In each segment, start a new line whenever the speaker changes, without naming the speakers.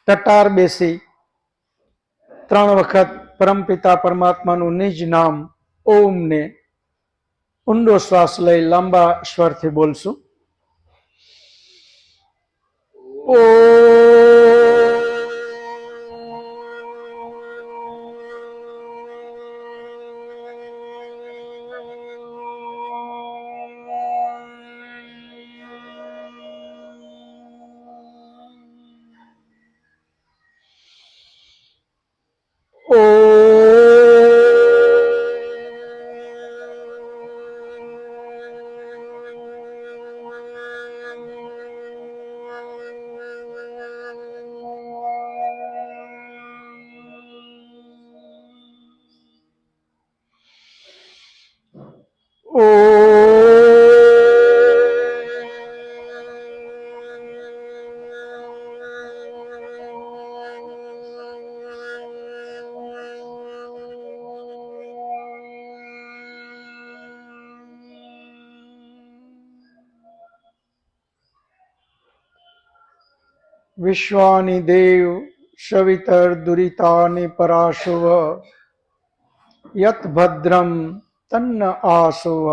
ટટાર બેસી 3 વખત પરમપિતા પરમાત્માનું નિજ નામ ઓમ ને ઊંડો શ્વાસ લઈ લાંબા સ્વરથી બોલશું. વિશ્વાનિ દેવ સવિતર દુરિતાનિ પરાશુવ યત ભદ્રમ તન્ન આશુવ.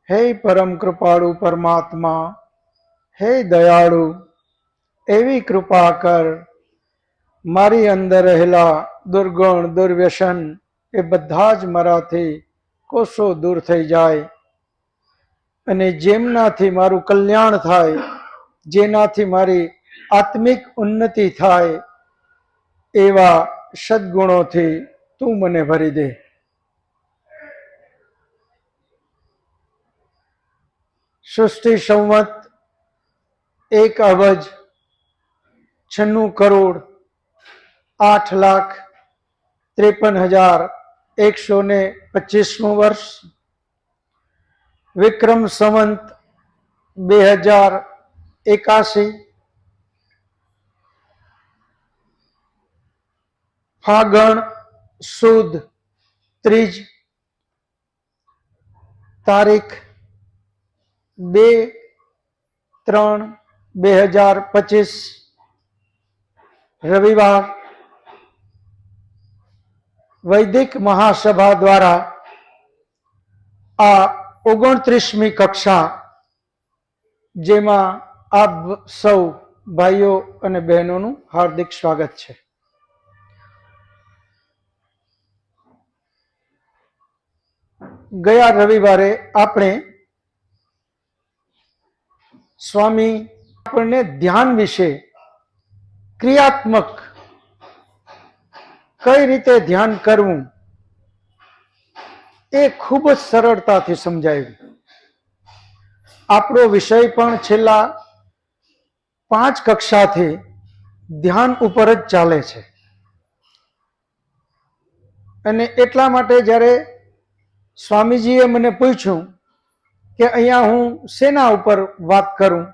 હે પરમ કૃપાળુ પરમાત્મા, હે દયાળુ, એવી કૃપા કર મારી અંદર રહેલા દુર્ગુણ દુર્વ્યસન એ બધા જ મારાથી કોસો દૂર થઈ જાય અને જેમનાથી મારું કલ્યાણ થાય, જેનાથી મારી આત્મિક ઉન્નતિ થાય એવા સદગુણોથી તું મને ભરી દે. સૃષ્ટિ સંવત 1,96,53,125 વર્ષ, વિક્રમ સંવત 2081, ફાગણ સુદ ત્રીજ, તારીખ 2/3/2025, રવિવાર. વૈદિક મહાસભા દ્વારા આ 29મી કક્ષા, જેમાં આપ સૌ ભાઈઓ અને બહેનોનું હાર્દિક સ્વાગત છે. ગયા રવિવારે આપણે સ્વામી આપણને ધ્યાન વિશે ક્રિયાત્મક કઈ રીતે ધ્યાન કરવું એ ખૂબ જ સરળતાથી સમજાવ્યું. આપણો વિષય પણ છેલ્લા 5 કક્ષાથી ધ્યાન ઉપર જ ચાલે છે અને એટલા માટે જ્યારે સ્વામીજીએ મને પૂછ્યું કે અહીંયા હું શેના ઉપર વાત કરું,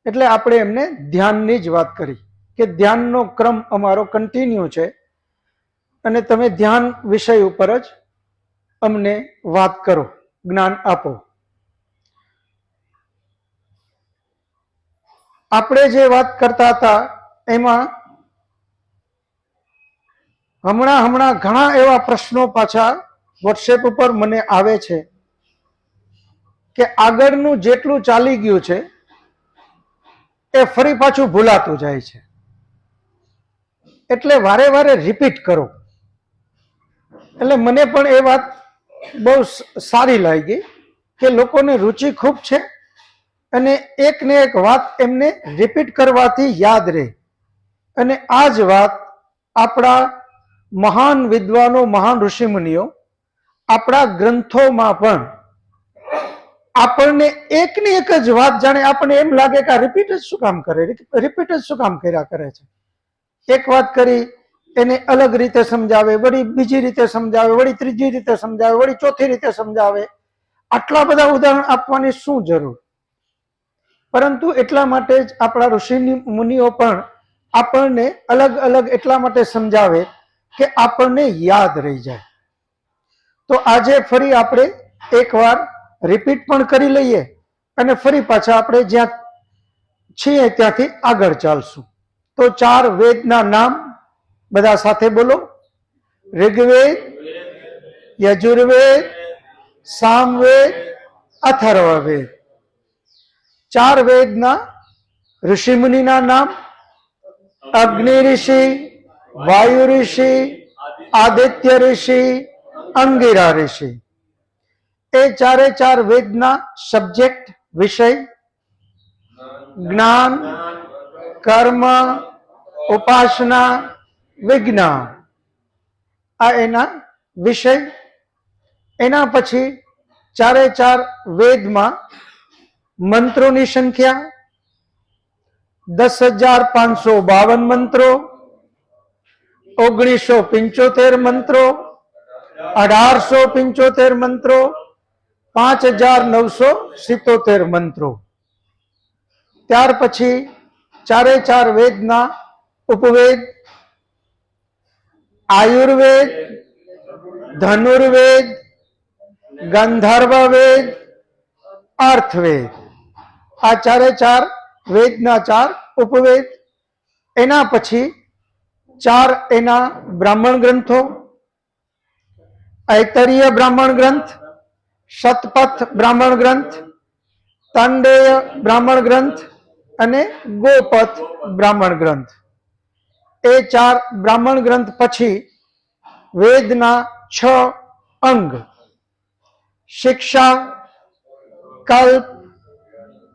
એટલે આપણે એમને ધ્યાનની જ વાત કરી કે ધ્યાનનો ક્રમ અમારો કન્ટિન્યુ છે અને તમે ધ્યાન વિષય ઉપર જ અમને વાત કરો, જ્ઞાન આપો. આપણે જે વાત કરતા હતા એમાં હમણાં ઘણા એવા પ્રશ્નો પાછા વોટ્સએપ ઉપર મને આવે છે કે આગળનું જેટલું ચાલી ગયું છે એ ફરી પાછું ભૂલાતું જાય છે, એટલે વારે વારે રિપીટ કરો. એટલે મને પણ એ વાત બહુ સારી લાગી કે લોકોને રુચિ ખૂબ છે અને એક ને એક વાત એમને રિપીટ કરવાથી યાદ રહે. અને આ જ વાત આપણા મહાન વિદ્વાનો, મહાન ઋષિમુનિઓ આપણા ગ્રંથોમાં પણ આપણને એકની એક જ વાત, જાણે આપણને એમ લાગે કે આ રિપીટ જ શું કામ કરે, રિપીટ જ શું કામ કર્યા કરે છે. એક વાત કરી એને અલગ રીતે સમજાવે, વળી બીજી રીતે સમજાવે, વળી ત્રીજી રીતે સમજાવે, વળી ચોથી રીતે સમજાવે. આટલા બધા ઉદાહરણ આપવાની શું જરૂર? પરંતુ એટલા માટે જ આપણા ઋષિ મુનિઓ પણ આપણને અલગ અલગ એટલા માટે સમજાવે કે આપણને યાદ રહી જાય. તો આજે ફરી આપણે એકવાર રિપીટ પણ કરી લઈએ અને ફરી પાછા આપણે જ્યાં છીએ ત્યાંથી આગળ ચાલશું. તો ચાર વેદના નામ બધા સાથે બોલો. ઋગ્વેદ, યજુર્વેદ, સામવેદ, અથર્વવેદ. ચાર વેદના ઋષિમુનિના નામ: અગ્નિ ઋષિ, વાયુ ઋષિ, આદિત્ય ઋષિ, અંગિરા ઋષિ. એ ચારે ચાર વેદના સબ્જેક્ટ વિષય: જ્ઞાન, કર્મ, ઉપાસના, વિજ્ઞાન. આ એના વિષય. એના પછી ચારે ચાર વેદમાં મંત્રોની સંખ્યા 10,552 મંત્રો, 1975 મંત્રો, 1875 મંત્રો, 5,977 મંત્રો. ત્યાર પછી ચારે ચાર વેદના ઉપવેદ: આયુર્વેદ, ધનુર્વેદ, ગંધર્વવેદ, અર્થવેદ. આ ચારે ચાર વેદના ચાર ઉપવેદ. એના પછી ચાર એના બ્રાહ્મણ ગ્રંથો: ઐતરીય બ્રાહ્મણ ગ્રંથ, શતપથ બ્રાહ્મણ ગ્રંથ, તાંડેય બ્રાહ્મણ ગ્રંથ અને ગોપથ બ્રાહ્મણ ગ્રંથ. એ ચાર બ્રાહ્મણ ગ્રંથ પછી વેદના 6 અંગ: શિક્ષા, કલ્પ,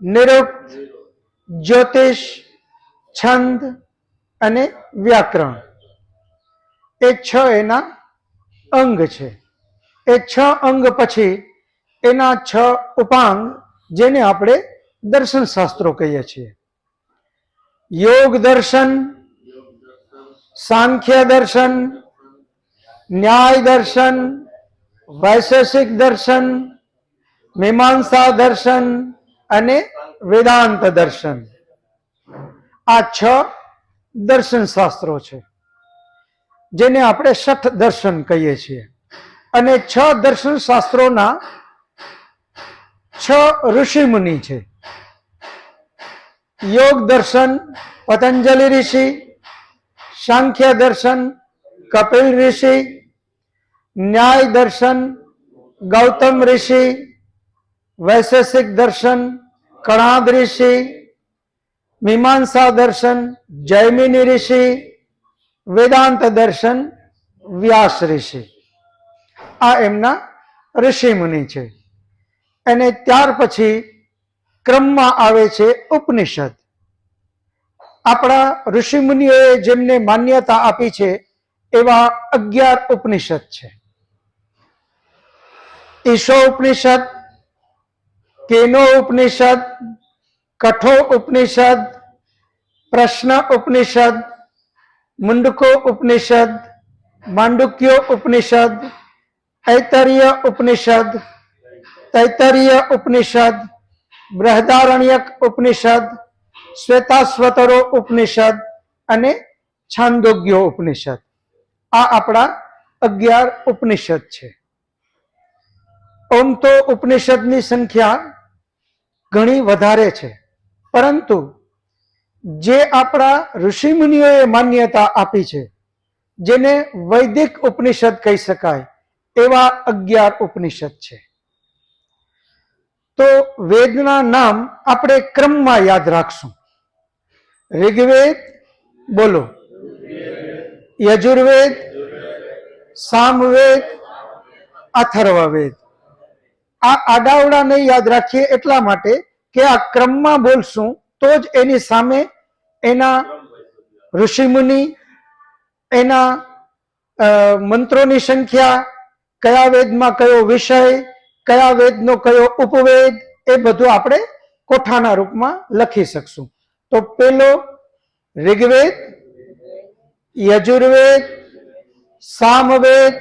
નિરુક્ત, જ્યોતિષ, છંદ અને વ્યાકરણ. એ 6 એના અંગ છે. એ 6 અંગ પછી એના 6 ઉપાંગ, જેને આપણે દર્શન શાસ્ત્રો કહીએ છીએ: યોગ દર્શન, સાંખ્ય દર્શન, ન્યાય દર્શન, વૈશેષિક દર્શન, મીમાંસા દર્શન અને વેદાંત દર્શન. આ 6 દર્શન શાસ્ત્રો છે, જેને આપણે શઠ દર્શન કહીએ છીએ. અને 6 દર્શન શાસ્ત્રોના 6 ઋષિમુનિ છે. યોગ દર્શન પતંજલિ ઋષિ, સાંખ્ય દર્શન કપિલ ઋષિ, ન્યાય દર્શન ગૌતમ ઋષિ, વૈશેષિક દર્શન કણાદ ઋષિ, મીમાંસા દર્શન જૈમિની ઋષિ, વેદાંત દર્શન વ્યાસ ઋષિ. આ એમના ઋષિમુનિ છે. અને ત્યાર પછી ક્રમમાં આવે છે ઉપનિષદ. આપણા ઋષિમુનિઓએ જેમને માન્યતા આપી છે એવા 11 ઉપનિષદ છે. ઈશો ઉપનિષદ, કેનો ઉપનિષદ, કઠો ઉપનિષદ, પ્રશ્ન ઉપનિષદ, મુંડકો ઉપનિષદ, માંડુક્યો ઉપનિષદ, ઐતરીય ઉપનિષદ, તૈતરીય ઉપનિષદ, બૃહદારણ્યક ઉપનિષદ, શ્વેતાશ્વતરો ઉપનિષદ અને છાંદોગ્ય ઉપનિષદ. આ આપણા 11 ઉપનિષદ છે. ઓમ તો ઉપનિષદની સંખ્યા ઘણી વધારે છે, પરંતુ જે આપણા ઋષિમુનિઓએ માન્યતા આપી છે, જેને વૈદિક ઉપનિષદ કહી શકાય, એવા 11 ઉપનિષદ છે. તો વેદના નામ આપણે ક્રમમાં યાદ રાખશું. ઋગ્વેદ બોલો, યજુર્વેદ, સામવેદ, અથર્વવેદ. આ આડાવડા નહીં યાદ રાખીએ એટલા માટે કે આ ક્રમમાં બોલશું તો જ એની સામે એના ઋષિમુનિ, એના મંત્રોની સંખ્યા, કયા વેદમાં કયો વિષય, કયા વેદનો કયો ઉપવેદ, એ બધું આપણે કોઠાના રૂપમાં લખી શકશું. તો પેલો ઋગ્વેદ, યજુર્વેદ, સામવેદ,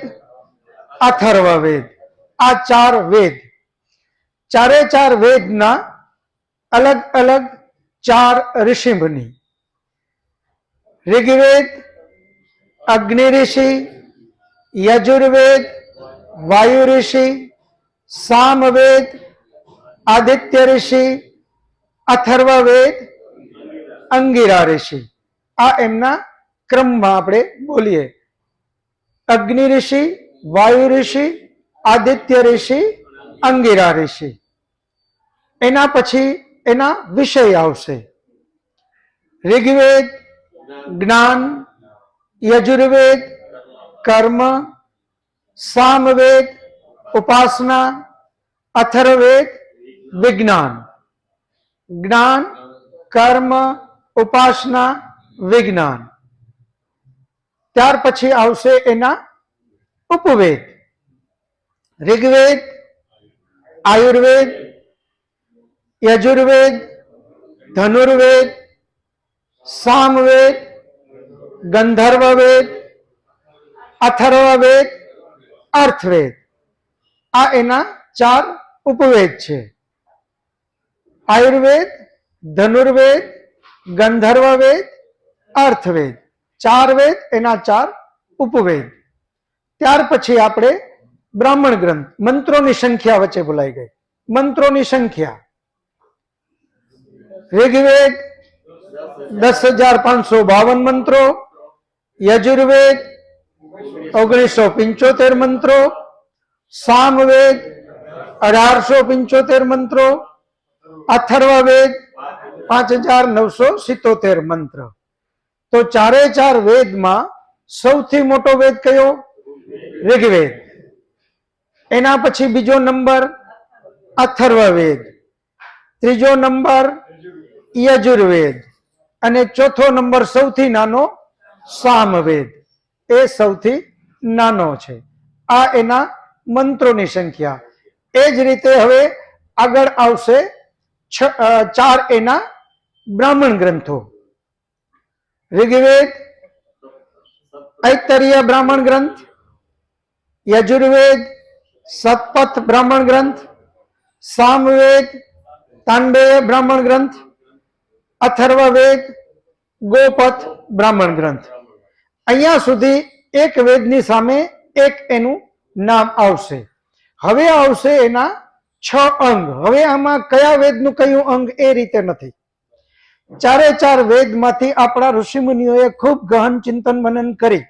અથર્વવેદ. આ 4 વેદ. ચારે ચાર વેદના અલગ અલગ 4 ઋષિમુનિ. ઋગ્વેદ અગ્નિ ઋષિ, યજુર્વેદ વાયુ ઋષિ, સામવેદ આદિત્ય ઋષિ, અથર્વવેદ અંગિરા ઋષિ. આ એમના ક્રમમાં આપણે બોલીએ. અગ્નિ ઋષિ, વાયુ ઋષિ, આદિત્ય ઋષિ, અંગિરા ઋષિ. એના પછી એના વિષય આવશે. ઋગ્વેદ જ્ઞાન, યજુર્વેદ કર્મ, સામવેદ ઉપાસના, અથર્વવેદ વિજ્ઞાન. જ્ઞાન, કર્મ, ઉપાસના, વિજ્ઞાન. ત્યાર પછી આવશે એના ઉપવેદ. ઋગ્વેદ, આયુર્વેદ, યજુર્વેદ, ધનુર્વેદ, સામવેદ, ગંધર્વવેદ, અથર્વવેદ, અર્થવેદ. આ એના 4 ઉપવેદ છે. આયુર્વેદ, ધનુર્વેદ, ગંધર્વવેદ, અર્થવેદ. 4 વેદ, એના 4 ઉપવેદ. ત્યાર પછી આપણે બ્રાહ્મણ ગ્રંથ, મંત્રોની સંખ્યા વચ્ચે ભૂલાઈ ગઈ. મંત્રોની સંખ્યા. ઋગ્વેદ 10,552 મંત્રો, યજુર્વેદ 1975 મંત્રો, સામવેદ 1875 મંત્રો, અથર્વવેદ 5,977 મંત્ર. તો 4 વેદમાં સૌથી મોટો વેદ કયો? ઋગ્વેદ. એના પછી બીજો નંબર અથર્વવેદ, ત્રીજો નંબર યજુર્વેદ અને ચોથો નંબર સૌથી નાનો સામવેદ. એ સૌથી નાનો છે. આ એના મંત્રોની સંખ્યા. એ જ રીતે હવે આગળ આવશે 4 એના બ્રાહ્મણ ગ્રંથો. ઋગ્વેદ ઐતરીય બ્રાહ્મણ ગ્રંથ, યજુર્વેદ સતપથ બ્રાહ્મણ ગ્રંથ, સામવેદ તાંડેય બ્રાહ્મણ ગ્રંથ, અથર્વવેદ ગોપથ બ્રાહ્મણ ગ્રંથ. અહીંયા સુધી એક વેદની સામે એક એનું નામ આવશે. હવે આવશે એના 6 અંગ. હવે આમાં કયા વેદનું કયું અંગ એ રીતે નથી. 4 વેદમાંથી આપણા ઋષિમુનિઓએ ખૂબ ગહન ચિંતન મનન કરી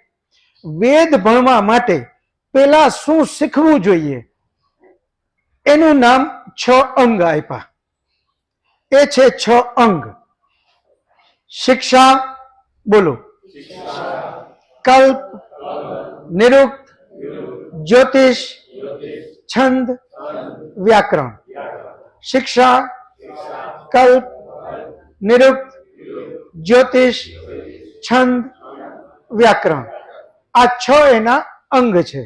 વેદ ભણવા માટે પેલા શું શીખવું જોઈએ એનું નામ 6 અંગ આપ્યા. એ છે 6 અંગ. શિક્ષા, બોલો. કલ્પ, નિરુક્ત, જ્યોતિષ, છંદ, વ્યાકરણ. શિક્ષા, કલ્પ, નિરુક્ત, જ્યોતિષ, છંદ, વ્યાકરણ. આ 6 એના અંગ છે.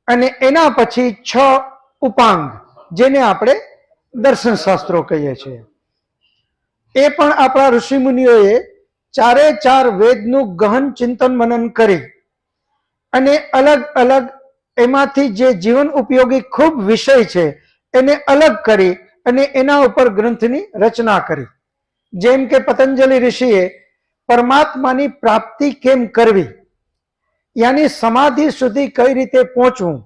અને એના પછી 6 ઉપાંગ, જેને આપણે દર્શન શાસ્ત્રો કહીએ છીએ. એ પણ આપણા ઋષિમુનિઓએ 4 વેદનું ગહન ચિંતન મનન કરી અને અલગ અલગ એમાંથી જે જીવન ઉપયોગી ખૂબ વિષય છે એને અલગ કરી અને એના ઉપર ગ્રંથની રચના કરી. જેમ કે પતંજલિ ઋષિએ પરમાત્માની પ્રાપ્તિ કેમ કરવી, યાની સમાધિ સુધી કઈ રીતે પહોંચવું,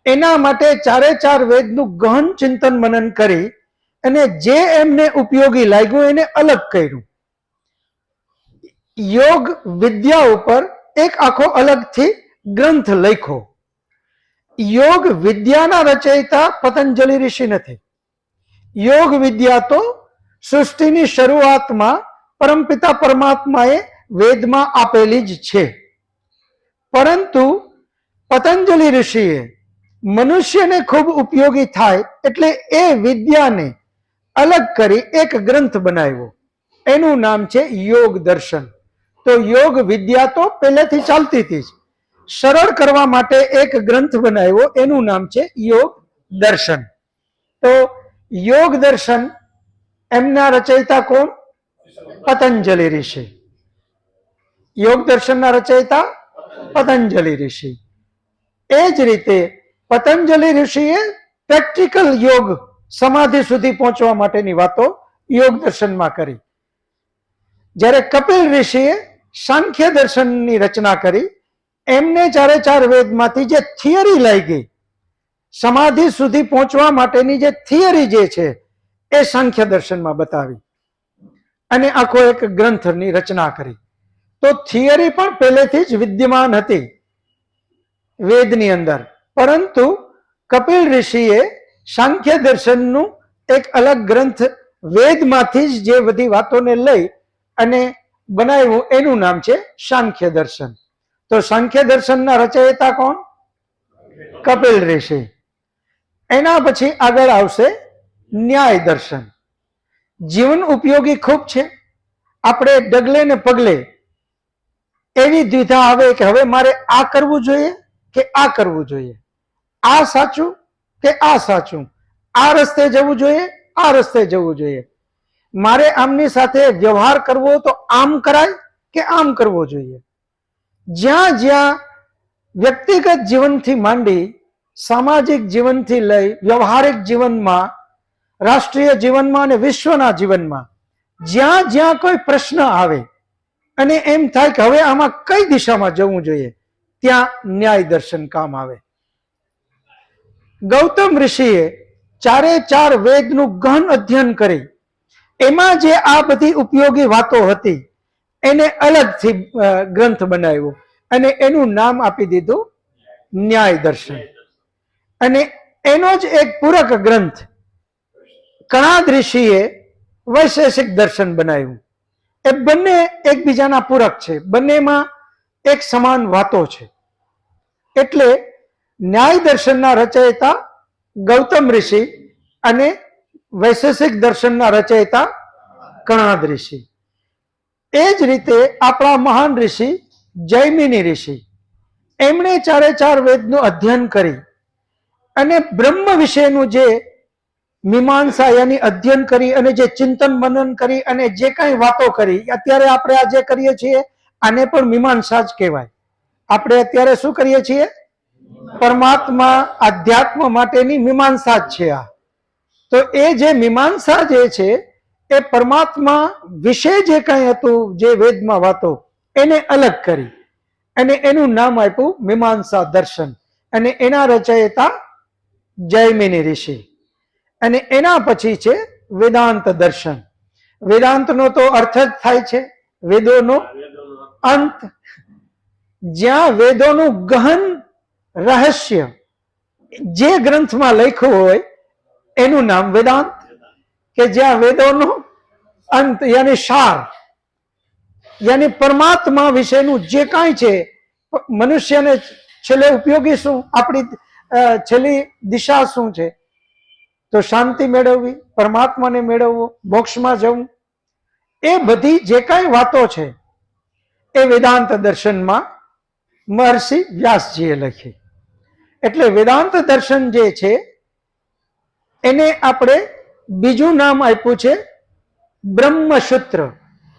એના માટે 4 વેદનું ગહન ચિંતન મનન કરી અને જે એમને ઉપયોગી લાગ્યું એને અલગ કર્યું. યોગ વિદ્યા ઉપર એક આખો અલગથી ગ્રંથ લખ્યો. યોગ વિદ્યાના રચયિતા પતંજલિ ઋષિ નથી. યોગ વિદ્યા તો સૃષ્ટિની શરૂઆતમાં પરમપિતા પરમાત્માએ વેદમાં આપેલી જ છે. પરંતુ પતંજલિ ઋષિએ મનુષ્યને ખૂબ ઉપયોગી થાય એટલે એ વિદ્યાને અલગ કરી એક ગ્રંથ બનાવ્યો. એનું નામ છે યોગ દર્શન. તો યોગ વિદ્યા તો પહેલેથી ચાલતી હતી જ. સરળ કરવા માટે એક ગ્રંથ બનાવ્યો, એનું નામ છે યોગ દર્શન. તો યોગ દર્શન એમના રચયિતા કોણ? પતંજલિ ઋષિ. યોગ દર્શનના રચયિતા પતંજલિ ઋષિ. એ જ રીતે પતંજલિ ઋષિએ પ્રેક્ટિકલ યોગ સમાધિ સુધી પહોંચવા માટેની વાતો યોગ દર્શનમાં કરી. જ્યારે કપિલ ઋષિએ સાંખ્ય દર્શનની રચના કરી, એમને 4 વેદમાંથી જે થિયરી લાગી, સમાધિ સુધી પહોંચવા માટેની જે થિયરી જે છે એ સાંખ્ય દર્શનમાં બતાવી. અને આખો એક ગ્રંથની રચના કરી. તો થિયરી પણ પહેલેથી જ વિદ્યમાન હતી વેદની અંદર, પરંતુ કપિલ ઋષિએ સાંખ્ય દર્શનનું એક અલગ ગ્રંથ વેદમાંથી જ જે બધી વાતોને લઈ અને બનાવ્યું એનું નામ છે સાંખ્ય દર્શન. તો સાંખ્ય દર્શનના રચયિતા કોણ? કપિલ ઋષિ. એના પછી આગળ આવશે ન્યાય દર્શન. જીવન ઉપયોગી ખૂબ છે. આપણે ડગલે ને પગલે એવી દ્વિધા આવે કે હવે મારે આ કરવું જોઈએ કે આ કરવું જોઈએ, આ સાચું કે આ સાચું, આ રસ્તે જવું જોઈએ આ રસ્તે જવું જોઈએ, મારે આમની સાથે વ્યવહાર કરવો તો આમ કરાય કે આમ કરવો જોઈએ. જ્યાં જ્યાં વ્યક્તિગત જીવનથી માંડી સામાજિક જીવનથી લઈ વ્યવહારિક જીવનમાં, રાષ્ટ્રીય જીવનમાં અને વિશ્વના જીવનમાં જ્યાં જ્યાં કોઈ પ્રશ્ન આવે અને એમ થાય કે હવે આમાં કઈ દિશામાં જવું જોઈએ, ત્યાં ન્યાય દર્શન કામ આવે. ગૌતમ ઋષિએ 4 વેદનું ગહન અધ્યયન કરી એમાં જે આ બધી ઉપયોગી વાતો હતી એને અલગથી ગ્રંથ બનાવ્યો અને એનું નામ આપી દીધું ન્યાય દર્શન. અને એનો જ એક પૂરક ગ્રંથ કણાદ ઋષિએ વૈશેષિક દર્શન બનાવ્યું. એ બંને એકબીજાના પૂરક છે, બંનેમાં એક સમાન વાતો છે. એટલે ન્યાય દર્શનના રચયિતા ગૌતમ ઋષિ અને વૈશેષિક દર્શનના રચયિતા કણાદ ઋષિ. એ જ રીતે આપણા મહાન ઋષિ જૈમિની ઋષિ, એમણે 4 વેદનું અધ્યયન કરી અને બ્રહ્મ વિશેનું જે મીમાંસા યાની અધ્યયન કરી અને જે ચિંતન મનન કરી અને જે કઈ વાતો કરી, અત્યારે આપણે આ જે કરીએ છીએ આને પણ મીમાંસા જ કહેવાય. આપણે અત્યારે શું કરીએ છીએ? પરમાત્મા આધ્યાત્મ માટેની મીમાંસા જ છે આ. તો એ જે મીમાંસા જે છે એ પરમાત્મા વિશે જે કઈ હતું, જે વેદમાં વાતો, એને અલગ કરી અને એનું નામ આપ્યું મીમાંસા દર્શન. અને એના રચયિતા જૈમિની ઋષિ. અને એના પછી છે વેદાંત દર્શન. વેદાંતનો તો અર્થ જ થાય છે વેદોનો અંત. જ્યાં વેદોનું ગહન રહસ્ય જે ગ્રંથમાં લખ્યું હોય એનું નામ વેદાંત, કે જ્યાં વેદોનો અંત યાની સાર, યાની પરમાત્મા વિશેનું જે કાંઈ છે, મનુષ્યને છેલ્લે ઉપયોગી શું, આપણી છેલ્લી દિશા શું છે, તો શાંતિ મેળવવી, પરમાત્માને મેળવવું, મોક્ષમાં જવું, એ બધી જે કાંઈ વાતો છે એ વેદાંત દર્શનમાં મહર્ષિ વ્યાસજીએ લખી. એટલે વેદાંત દર્શન જે છે એને આપણે બીજું નામ આપ્યું છે બ્રહ્મસૂત્ર.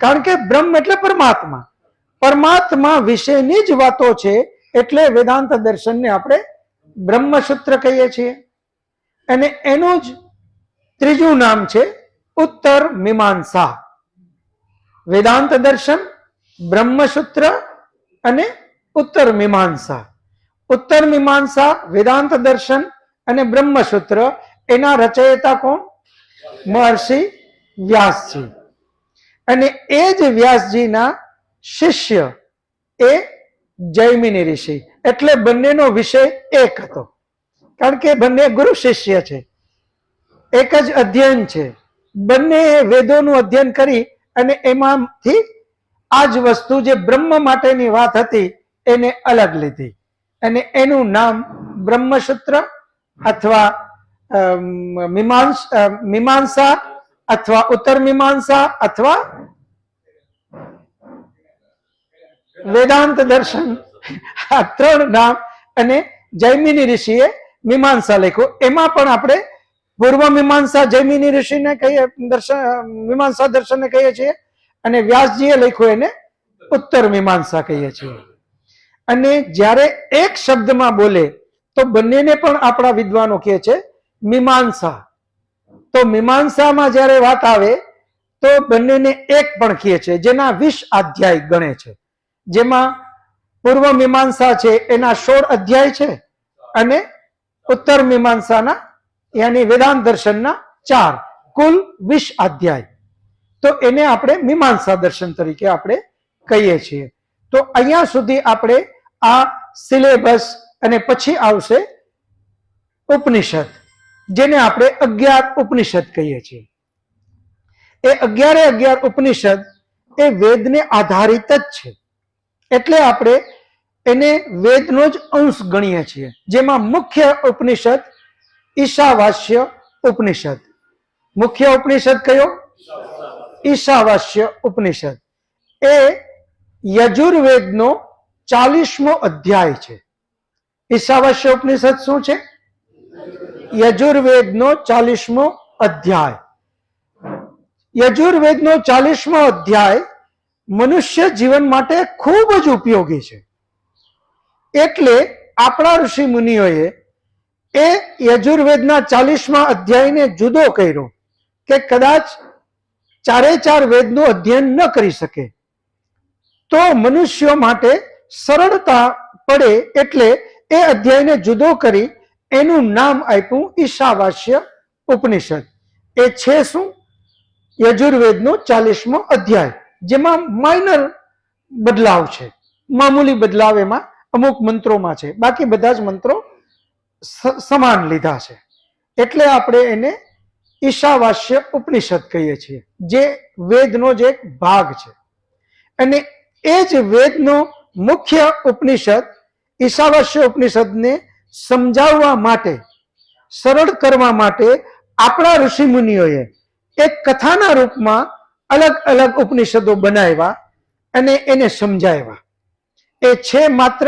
કારણ કે બ્રહ્મ એટલે પરમાત્મા, પરમાત્મા વિશેની જ વાતો છે એટલે વેદાંત દર્શનને આપણે બ્રહ્મસૂત્ર કહીએ છીએ. અને એનું જ ત્રીજું નામ છે ઉત્તર મીમાંસા. વેદાંત દર્શન, બ્રહ્મસૂત્ર અને ઉત્તર મીમાંસા. ઉત્તર મીમાંસા, વેદાંત દર્શન અને બ્રહ્મસૂત્ર એના રચયિતા કોણ? મહર્ષિ વ્યાસજી. અને એ જ વ્યાસજીના શિષ્ય એ જૈમિની ઋષિ. એટલે બંનેનો વિષય એક હતો, કારણ કે બંને ગુરુ શિષ્ય છે, એક જ અધ્યયન છે. બંને વેદોનું અધ્યયન કરી અને એમાંથી આ જ વસ્તુ જે બ્રહ્મ માટેની વાત હતી એને અલગ લીધી અને એનું નામ બ્રહ્મસૂત્ર અથવા મીમાંસા અથવા ઉત્તર મીમાંસા અથવા વેદાંત દર્શન, આ 3 નામ. અને જૈમિની ઋષિએ મીમાંસા લખ્યું. એમાં પણ આપણે પૂર્વ મીમાંસા જૈમિની ઋષિને કહીએ, મીમાંસા દર્શનને કહીએ છીએ, અને વ્યાસજીએ લખ્યું એને ઉત્તર મીમાંસા કહીએ છીએ. અને જ્યારે એક શબ્દમાં બોલે તો બંનેને પણ આપણા વિદ્વાનો કહે છે મીમાંસા. તો મીમાંસામાં જ્યારે વાત આવે તો બંનેને એક પણ કહે છે, જેના 20 અધ્યાય ગણે છે. જેમાં પૂર્વ મીમાંસા છે એના 16 અધ્યાય છે અને ઉત્તર મીમાંસાના યાની વેદાંત દર્શનના 4, કુલ 20 અધ્યાય. તો એને આપણે મીમાંસા દર્શન તરીકે આપણે કહીએ છીએ. તો અહીંયા સુધી આપણે આ સિલેબસ અને પછી આવશે ઉપનિષદ, જેને આપણે 11 ઉપનિષદ કહીએ છીએ. એ 11 ઉપનિષદ એ વેદને આધારિત જ છે, એટલે આપણે એને વેદનો જ અંશ ગણીએ છીએ. જેમાં મુખ્ય ઉપનિષદ ઈશાવાસ્ય ઉપનિષદ. મુખ્ય ઉપનિષદ કયો? ઈશાવાસ્ય ઉપનિષદ. એ યજુર્વેદનો 40મો અધ્યાય છે. ઈશાવાસ્ય ઉપનિષદ શું છે? યજુર્વેદનો 40મો અધ્યાય. યજુર્વેદનો 40મો અધ્યાય મનુષ્ય જીવન માટે ખૂબ જ ઉપયોગી છે. એટલે આપણા ઋષિ મુનિઓએ એ યજુર્વેદના 40મા અધ્યાયને જુદો કર્યો કે કદાચ 4 વેદનું અધ્યયન ન કરી શકે તો મનુષ્યો માટે સરળતા પડે, એટલે એ અધ્યાયને જુદો કરી એનું નામ આપ્યું ઈશાવાસ્ય ઉપનિષદ. એ છે શું? યજુર્વેદનો 40મો અધ્યાય, જેમાં માઇનર બદલાવ છે, મામૂલી બદલાવ એમાં અમુક મંત્રોમાં છે, બાકી બધા જ મંત્રો સમાન લીધા છે. એટલે આપણે એને ઈશાવાસ્ય ઉપનિષદ કહીએ છીએ, જે વેદનો જ એક ભાગ છે. અને એ જ વેદનો મુખ્ય ઉપનિષદ ઈશાવાસ્ય ઉપનિષદને સમજાવવા માટે, સરળ કરવા માટે આપણા ઋષિ મુનિઓએ એક કથાના રૂપમાં અલગ અલગ ઉપનિષદો બનાવ્યા અને એને સમજાવ્યા. એ છે માત્ર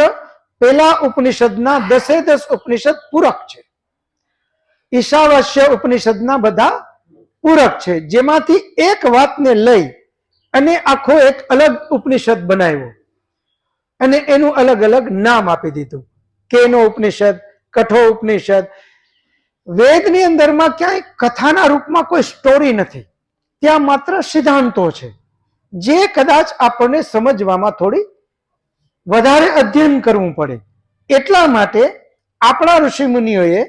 પેલા ઉપનિષદના 10 ઉપનિષદ પૂરક છે. ઈશાવાસ્ય ઉપનિષદના બધા પૂરક છે, જેમાંથી એક વાતને લઈ અને આખો એક અલગ ઉપનિષદ બનાવ્યો અને એનું અલગ અલગ નામ આપી દીધું. કેનો ઉપનિષદ, કઠો ઉપનિષદ. વેદની અંદરમાં ક્યાંય કથાના રૂપમાં કોઈ સ્ટોરી નથી, ત્યાં માત્ર સિદ્ધાંતો છે, જે કદાચ આપણને સમજવામાં થોડી વધારે અધ્યયન કરવું પડે. એટલા માટે આપણા ઋષિ મુનિઓએ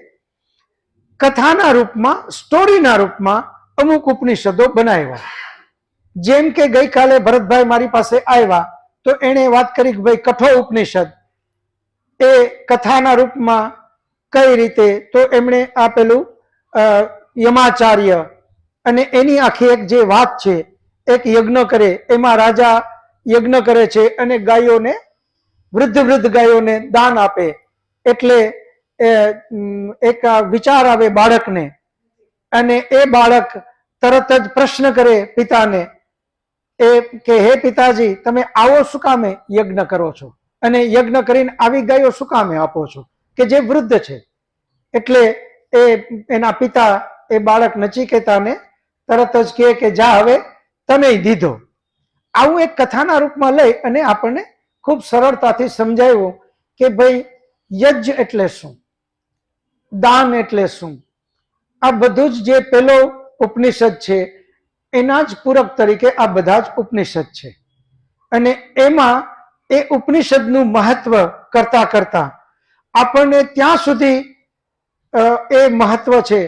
કથાના રૂપમાં, સ્ટોરીના રૂપમાં અમુક ઉપનિષદો બનાવ્યા. જેમ કે ગઈકાલે ભરતભાઈ મારી પાસે આવ્યા તો એણે વાત કરી કે ભાઈ કઠો ઉપનિષદ એ કથાના રૂપમાં કઈ રીતે, તો એમણે આપેલું યમાચાર્ય અને એની આખી એક જે વાત છે, એક યજ્ઞ કરે, એમાં રાજા યજ્ઞ કરે છે અને ગાયોને, વૃદ્ધ ગાયોને દાન આપે, એટલે એક વિચાર આવે બાળકને અને એ બાળક તરત જ પ્રશ્ન કરે પિતાને એ કે હે પિતાજી, તમે આવો શું કામે યજ્ઞ કરો છો અને યજ્ઞ કરીને આવી ગાયો શું કામે આપો છો, કે જે વૃદ્ધ છે. એટલે એ એના પિતા એ બાળક નચિકેતાને તરત જ કહે કે જા હવે તને દીધો. આવું એક કથાના રૂપમાં લઈ અને આપણને ખૂબ સરળતાથી સમજાવ્યું કે ભાઈ યજ્ઞ એટલે શું, દાન એટલે શું. આ બધું જ જે પેલો ઉપનિષદ છે એના જ પૂરક તરીકે આ બધા જ ઉપનિષદ છે. અને એમાં એ ઉપનિષદનું મહત્વ કરતા કરતા આપણને ત્યાં સુધી એ મહત્વ છે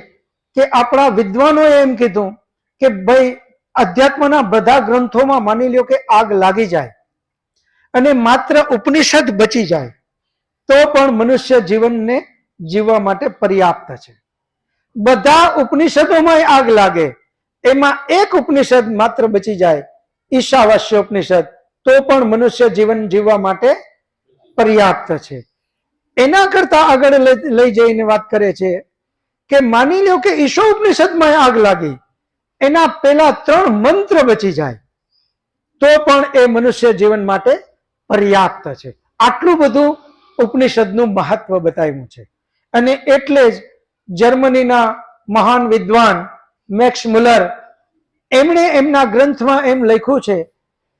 કે આપણા વિદ્વાનોએ એમ કીધું કે ભાઈ અધ્યાત્મના બધા ગ્રંથોમાં માની લ્યો કે આગ લાગી જાય અને માત્ર ઉપનિષદ બચી જાય તો પણ મનુષ્ય જીવનને જીવવા માટે પર્યાપ્ત છે. બધા ઉપનિષદોમાં આગ લાગે, એમાં એક ઉપનિષદ માત્ર બચી જાય, ઈશાવાસ્ય ઉપનિષદ, તો પણ મનુષ્ય જીવન જીવવા માટે પર્યાપ્ત છે. એના કરતા આગળ લઈ જઈને વાત કરે છે કે માની લો કે ઈશો ઉપનિષદમાં આગ લાગી, એના પેલા 3 મંત્ર બચી જાય તો પણ એ મનુષ્ય જીવન માટે પર્યાપ્ત છે. આટલું બધું ઉપનિષદનું મહત્વ બતાવ્યું છે. અને એટલે જ જર્મનીના મહાન વિદ્વાન મેક્સ મુલર, એમણે એમના ગ્રંથમાં એમ લખ્યું છે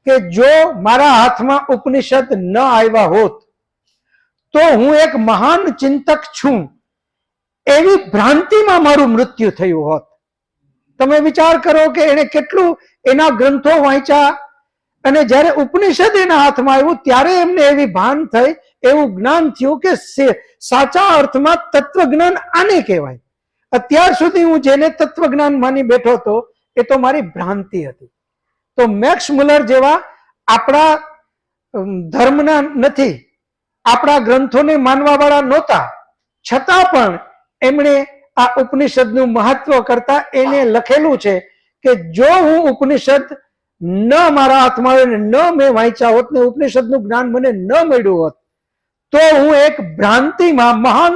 કે જો મારા હાથમાં ઉપનિષદ ન આવ્યા હોત તો હું એક મહાન ચિંતક છું એવી ભ્રાંતિમાં મારું મૃત્યુ થયું હોત. તમે વિચાર કરો કે એને કેટલું એના ગ્રંથો વાંચ્યા અને જ્યારે ઉપનિષદ એના હાથમાં આવ્યું ત્યારે એમને એવી ભાન થઈ, એવું જ્ઞાન થયું કે સાચા અર્થમાં તત્વજ્ઞાન આને કહેવાય. અત્યાર સુધી હું જેને તત્વજ્ઞાન માની બેઠો હતો એ તો મારી ભ્રાંતિ હતી. તો મેક્સ મુલર જેવા આપણા ધર્મના નથી, આપણા ગ્રંથોને માનવા વાળા નહોતા, છતાં પણ એમણે આ ઉપનિષદનું મહત્વ કરતા એને લખેલું છે કે જો હું ઉપનિષદ ન મારા હાથમાં આવે ને ન મેં વાંચ્યા હોત ને ઉપનિષદનું જ્ઞાન મને ન મળ્યું હોત તો હું એક ભ્રાંતિમાં મહાન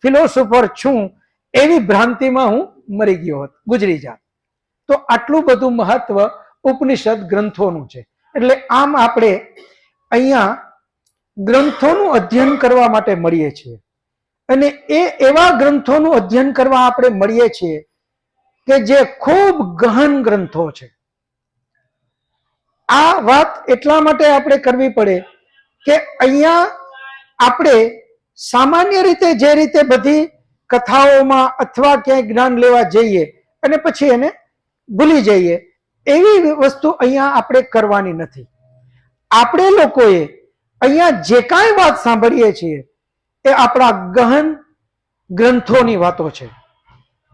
ફિલોસોફર છું એવી ભ્રાંતિમાં હું મરી ગયો હોત, ગુજરી જાત. તો આટલું બધું મહત્વ ઉપનિષદ ગ્રંથોનું છે. એટલે આમ આપણે અહીંયા ગ્રંથોનું અધ્યયન કરવા માટે મળીએ છીએ અને એવા ગ્રંથોનું અધ્યયન કરવા આપણે મળીએ છીએ કે જે ખૂબ ગહન ગ્રંથો છે. આ વાત એટલા માટે આપણે કરવી પડે કે અહીંયા આપણે સામાન્ય રીતે જે રીતે બધી કથાઓમાં અથવા ક્યાંય જ્ઞાન લેવા જઈએ અને પછી એને ભૂલી જઈએ એવી વસ્તુ અહીંયા આપણે કરવાની નથી. આપણે લોકોએ અહીંયા જે કાંઈ વાત સાંભળીએ છીએ એ આપણા ગહન ગ્રંથોની વાતો છે.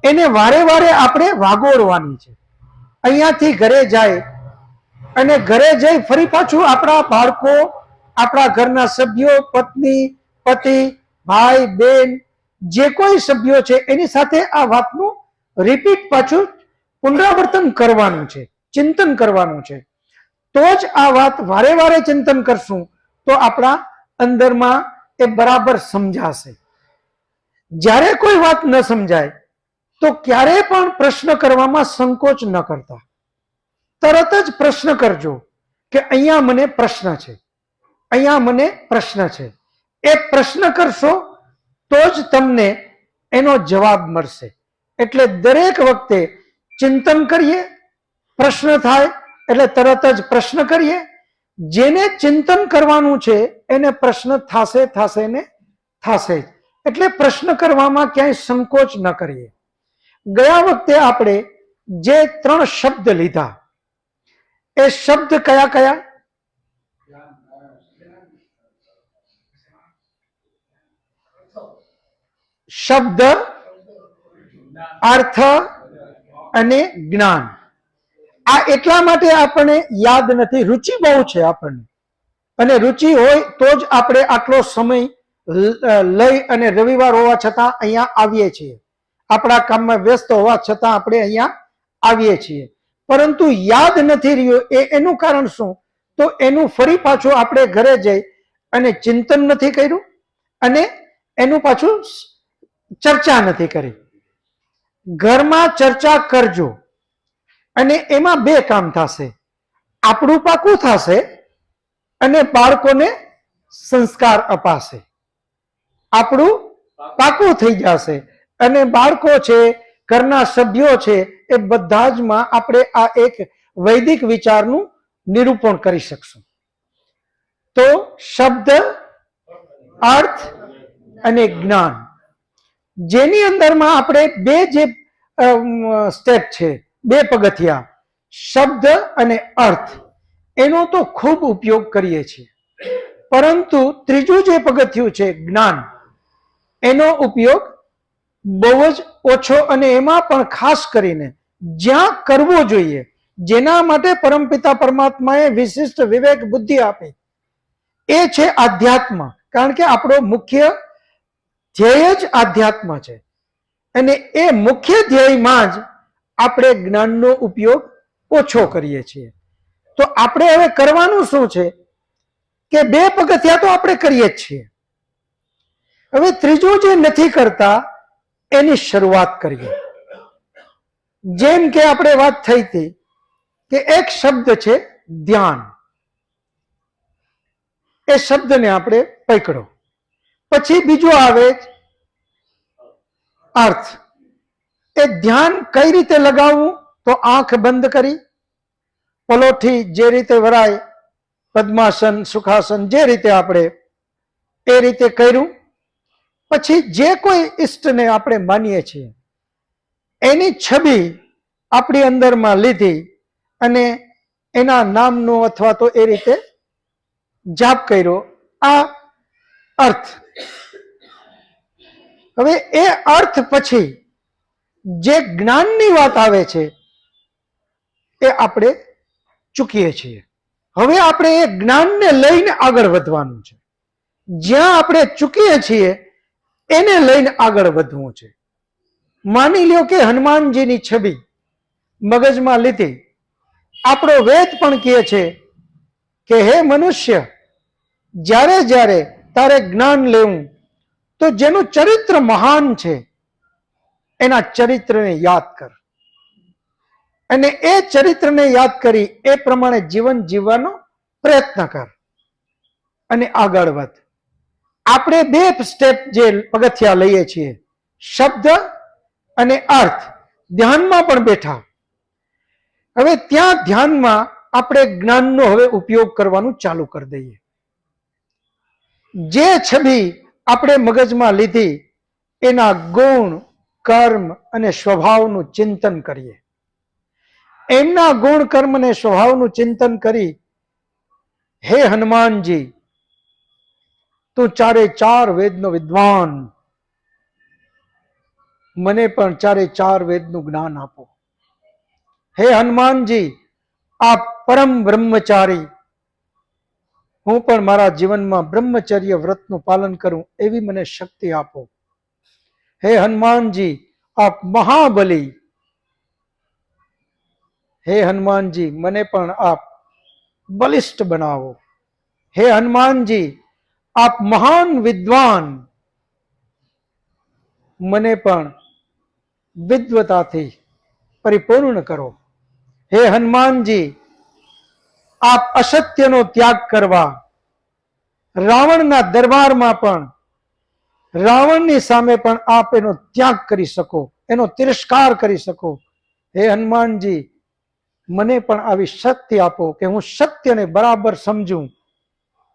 એને વારે વારે આપણે વાગોળવાની છે. અહીંયાથી ઘરે જાય અને ઘરે જઈ ફરી પાછું આપણા બાળકો, આપણા ઘરના સભ્યો, પત્ની, પતિ, ભાઈ, બેન, જે કોઈ સભ્યો છે એની સાથે આ વાતનું રિપીટ પાછું પુનરાવર્તન કરવાનું છે, ચિંતન કરવાનું છે. તો જ આ વાત વારે વારે ચિંતન કરશું તો આપણા અંદરમાં એ બરાબર સમજાશે. જ્યારે કોઈ વાત ન સમજાય તો ક્યારે પણ પ્રશ્ન કરવામાં સંકોચ ન કરતા, તરત જ પ્રશ્ન કરજો કે અહીંયા મને પ્રશ્ન છે, અહીંયા મને પ્રશ્ન છે. એ પ્રશ્ન કરશો તો જ તમને એનો જવાબ મળશે. એટલે દરેક વખતે ચિંતન કરીએ, પ્રશ્ન થાય એટલે તરત જ પ્રશ્ન કરીએ. જેને ચિંતન કરવાનું છે એને પ્રશ્ન થશે ને થશે જ. એટલે પ્રશ્ન કરવામાં ક્યાંય સંકોચ ન કરીએ. ગયા વખતે આપણે જે 3 શબ્દ લીધા એ શબ્દ કયા કયા? શબ્દ, અર્થ અને જ્ઞાન. આ એટલા માટે આપણને યાદ નથી, રુચિ બહુ છે આપણને, અને રુચિ હોય તો જ આપણે આટલો સમય લઈ અને રવિવાર હોવા છતાં અહીંયા આવીએ છીએ. આપણા કામમાં વ્યસ્ત હોવા છતાં આપણે અહીંયા આવીએ છીએ, પરંતુ યાદ નથી રહ્યું. એનું કારણ શું? તો એનું ફરી પાછું આપણે ઘરે જઈ અને ચિંતન નથી કર્યું અને એનું પાછું ચર્ચા નથી કરી. ઘરમાં ચર્ચા કરજો અને એમાં 2 કામ થશે. આપણું પાકું થશે અને બાળકોને સંસ્કાર અપાશે. આપણું પાકું થઈ જશે અને બાળકો છે, ઘરના સભ્યો છે, એ બધા જ માં આપણે આ એક વૈદિક વિચારનું નિરૂપણ કરી શકશું. તો શબ્દ, અર્થ અને જ્ઞાન, જેની અંદરમાં આપણે 2 જે સ્ટેપ છે, 2 પગથિયા, શબ્દ અને અર્થ, એનો તો ખૂબ ઉપયોગ કરીએ છીએ. પરંતુ ત્રીજું જે પગથિયું છે જ્ઞાન, એનો ઉપયોગ બહુ જ ઓછો અને એમાં પણ ખાસ કરીને જ્યાં કરવો જોઈએ, જેના માટે પરમપિતા પરમાત્માએ વિશિષ્ટ વિવેક બુદ્ધિ આપી, એ છે આધ્યાત્મ. કારણ કે આપણો મુખ્ય ધ્યેય જ આધ્યાત્મ છે અને એ મુખ્ય ધ્યેયમાં જ આપણે જ્ઞાનનો ઉપયોગ ઓછો કરીએ છીએ. તો આપણે હવે કરવાનું શું છે કે 2 પગથિયા તો આપણે કરીએ જ છીએ. હવે ત્રીજું જે નથી કરતા એની શરૂઆત કરીએ. જેમ કે આપણે વાત થઈ હતી કે એક શબ્દ છે ધ્યાન. એ શબ્દને આપણે પકડો. પછી બીજો આવે અર્થ. એ ધ્યાન કઈ રીતે લગાવવું? તો આંખ બંધ કરી, પલોઠી જે રીતે વરાય, પદ્માસન, સુખાસન, જે રીતે આપણે એ રીતે કર્યું. પછી જે કોઈ ઈષ્ટને આપણે માનીએ છીએ એની છબી આપણી અંદરમાં લીધી અને એના નામનો અથવા તો એ રીતે જાપ કર્યો. આ અર્થ. હવે એ અર્થ પછી જે જ્ઞાનની વાત આવે છે એ આપણે ચૂકીએ છીએ. હવે આપણે એ જ્ઞાનને લઈને આગળ વધવાનું છે. જ્યાં આપણે ચૂકીએ છીએ એને લઈને આગળ વધવું છે. માની લ્યો કે હનુમાનજીની છબી મગજમાં લીધી. આપણો વેદ પણ કહે છે કે હે મનુષ્ય, જ્યારે જ્યારે તારે જ્ઞાન લેવું તો જેનું ચરિત્ર મહાન છે એના ચરિત્રને યાદ કર, અને એ ચરિત્રને યાદ કરી એ પ્રમાણે જીવન જીવવાનો પ્રયત્ન કર અને આગળ વધ. આપણે બે સ્ટેપ જે પગથિયા લઈએ છીએ, શબ્દ અને અર્થ, ધ્યાનમાં પણ બેઠા. હવે ત્યાં ધ્યાનમાં આપણે જ્ઞાનનો હવે ઉપયોગ કરવાનું ચાલુ કરી દઈએ. જે છબી આપણે મગજમાં લીધી એના ગુણ, કર્મ અને સ્વભાવનું ચિંતન કરીએ. એમના ગુણ, કર્મ અને સ્વભાવનું ચિંતન કરી, હે હનુમાનજી, તું ચારે ચાર વેદનો વિદ્વાન, મને પણ ચારે ચાર વેદનું જ્ઞાન આપો. હે હનુમાનજી, આપ પરમ બ્રહ્મચારી, હું પણ મારા જીવનમાં બ્રહ્મચર્ય વ્રતનું પાલન કરું એવી મને શક્તિ આપો. હે હનુમાનજી, આપ મહાબલી, હે હનુમાનજી, મને પણ આપ બલિષ્ઠ બનાવો. હે હનુમાનજી, આપ મહાન વિદ્વાન, મને પણ વિદ્વતાથી પરિપૂર્ણ કરો. હે હનુમાનજી, આપ અસત્યનો ત્યાગ કરવા, રાવણના દરબારમાં પણ, રાવણની સામે પણ આપ એનો ત્યાગ કરી શકો, એનો તિરસ્કાર કરી શકો. હે હનુમાનજી, મને પણ આવી શક્તિ આપો કે હું સત્યને બરાબર સમજું,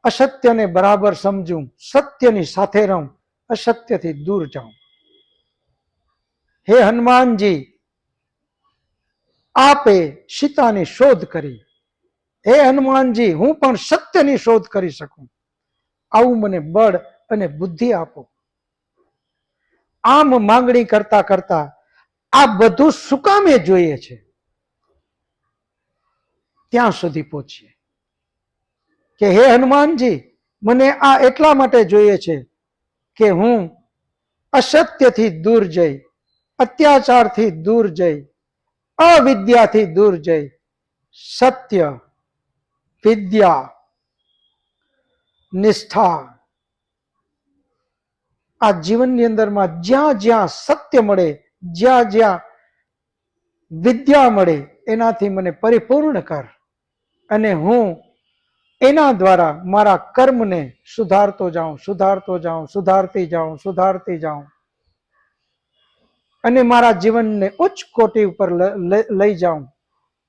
અસત્યને બરાબર સમજું, સત્યની સાથે રહું, અસત્યથી દૂર જાઉં. હે હનુમાનજી, આપે સીતાની શોધ કરી. હે હનુમાનજી, હું પણ સત્યની શોધ કરી શકું, આવું મને બળ અને બુદ્ધિ આપો. આમ માંગણી કરતા કરતા આ બધું શું કામે જોઈએ છે ત્યાં સુધી પહોંચીએ કે હે હનુમાનજી, મને આ એટલા માટે જોઈએ છે કે હું અસત્યથી દૂર જઈ, અત્યાચારથી દૂર જઈ, અવિદ્યાથી દૂર જઈ, સત્ય, વિદ્યા, નિષ્ઠા, આ જીવનની અંદરમાં જ્યાં જ્યાં સત્ય મળે, જ્યાં જ્યાં વિદ્યા મળે, એનાથી મને પરિપૂર્ણ કર, અને હું એના દ્વારા મારા કર્મને સુધારતો જાઉં, સુધારતો જાઉં, સુધારતી જાઉં, સુધારતી જાઉં, અને મારા જીવનને ઉચ્ચ કોટી ઉપર લઈ જાઉં,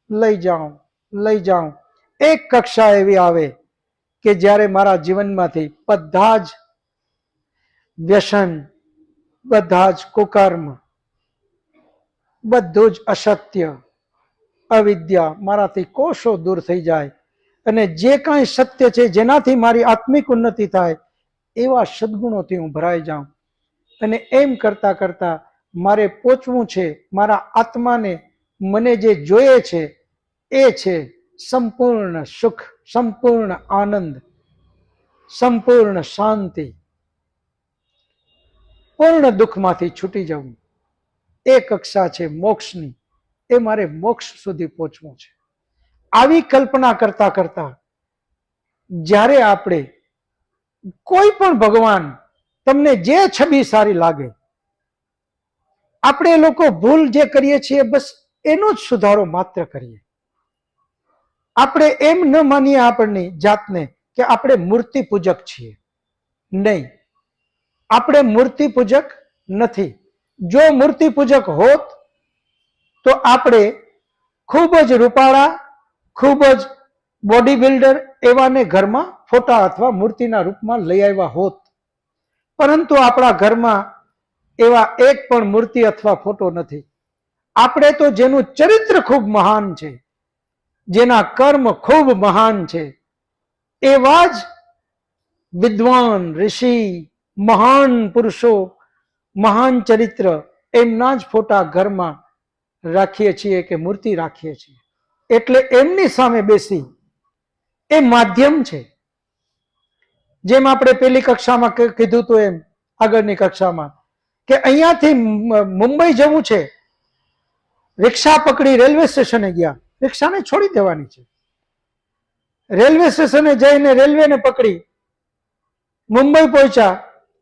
લઈ જાઉં, લઈ જાઉં. એક કક્ષા એવી આવે કે જ્યારે મારા જીવનમાંથી બધા જ વ્યસન, બધા જ કુકર્મ, બધું જ અસત્ય, અવિદ્યા મારાથી કોષો દૂર થઈ જાય, અને જે કાંઈ સત્ય છે, જેનાથી મારી આત્મિક ઉન્નતિ થાય, એવા સદગુણોથી હું ભરાઈ જાઉં. અને એમ કરતા કરતા મારે પહોંચવું છે મારા આત્માને, મને જે જોઈએ છે એ છે સંપૂર્ણ સુખ, સંપૂર્ણ આનંદ, સંપૂર્ણ શાંતિ, પૂર્ણ દુઃખમાંથી છૂટી જવું. એ કક્ષા છે મોક્ષની, એ મારે મોક્ષ સુધી પહોંચવું છે. આવી કલ્પના કરતા કરતા જ્યારે આપણે કોઈ પણ ભગવાન, તમને જે છબી સારી લાગે, આપણે લોકો ભૂલ જે કરીએ છીએ બસ એનો જ સુધારો માત્ર કરીએ. આપણે એમ ન માનીએ આપણની જાતને કે આપણે મૂર્તિ પૂજક છીએ. નહીં, આપણે મૂર્તિ પૂજક નથી. જો મૂર્તિ પૂજક હોત તો આપણે ખૂબ જ રૂપાળા, ખૂબ જ બોડી બિલ્ડર એવાને ઘરમાં ફોટા અથવા મૂર્તિના રૂપમાં લઈ આવ્યા હોત. પરંતુ આપણા ઘરમાં એવા એક પણ મૂર્તિ અથવા ફોટો નથી. આપણે તો જેનું ચરિત્ર ખૂબ મહાન છે, જેના કર્મ ખૂબ મહાન છે, એવા જ વિદ્વાન, ઋષિ, મહાન પુરુષો, મહાન ચરિત્ર, એમના જ ફોટા ઘરમાં રાખીએ છીએ કે મૂર્તિ રાખીએ છીએ. એટલે એમની સામે બેસી એ માધ્યમ છે. જેમ આપણે પેલી કક્ષામાં કીધું હતું એમ આગળની કક્ષામાં કે અહીંયાથી મુંબઈ જવું છે, રિક્ષા પકડી રેલવે સ્ટેશને ગયા, રિક્ષાને છોડી દેવાની છે. રેલવે સ્ટેશને જઈને રેલવેને પકડી મુંબઈ પહોંચ્યા,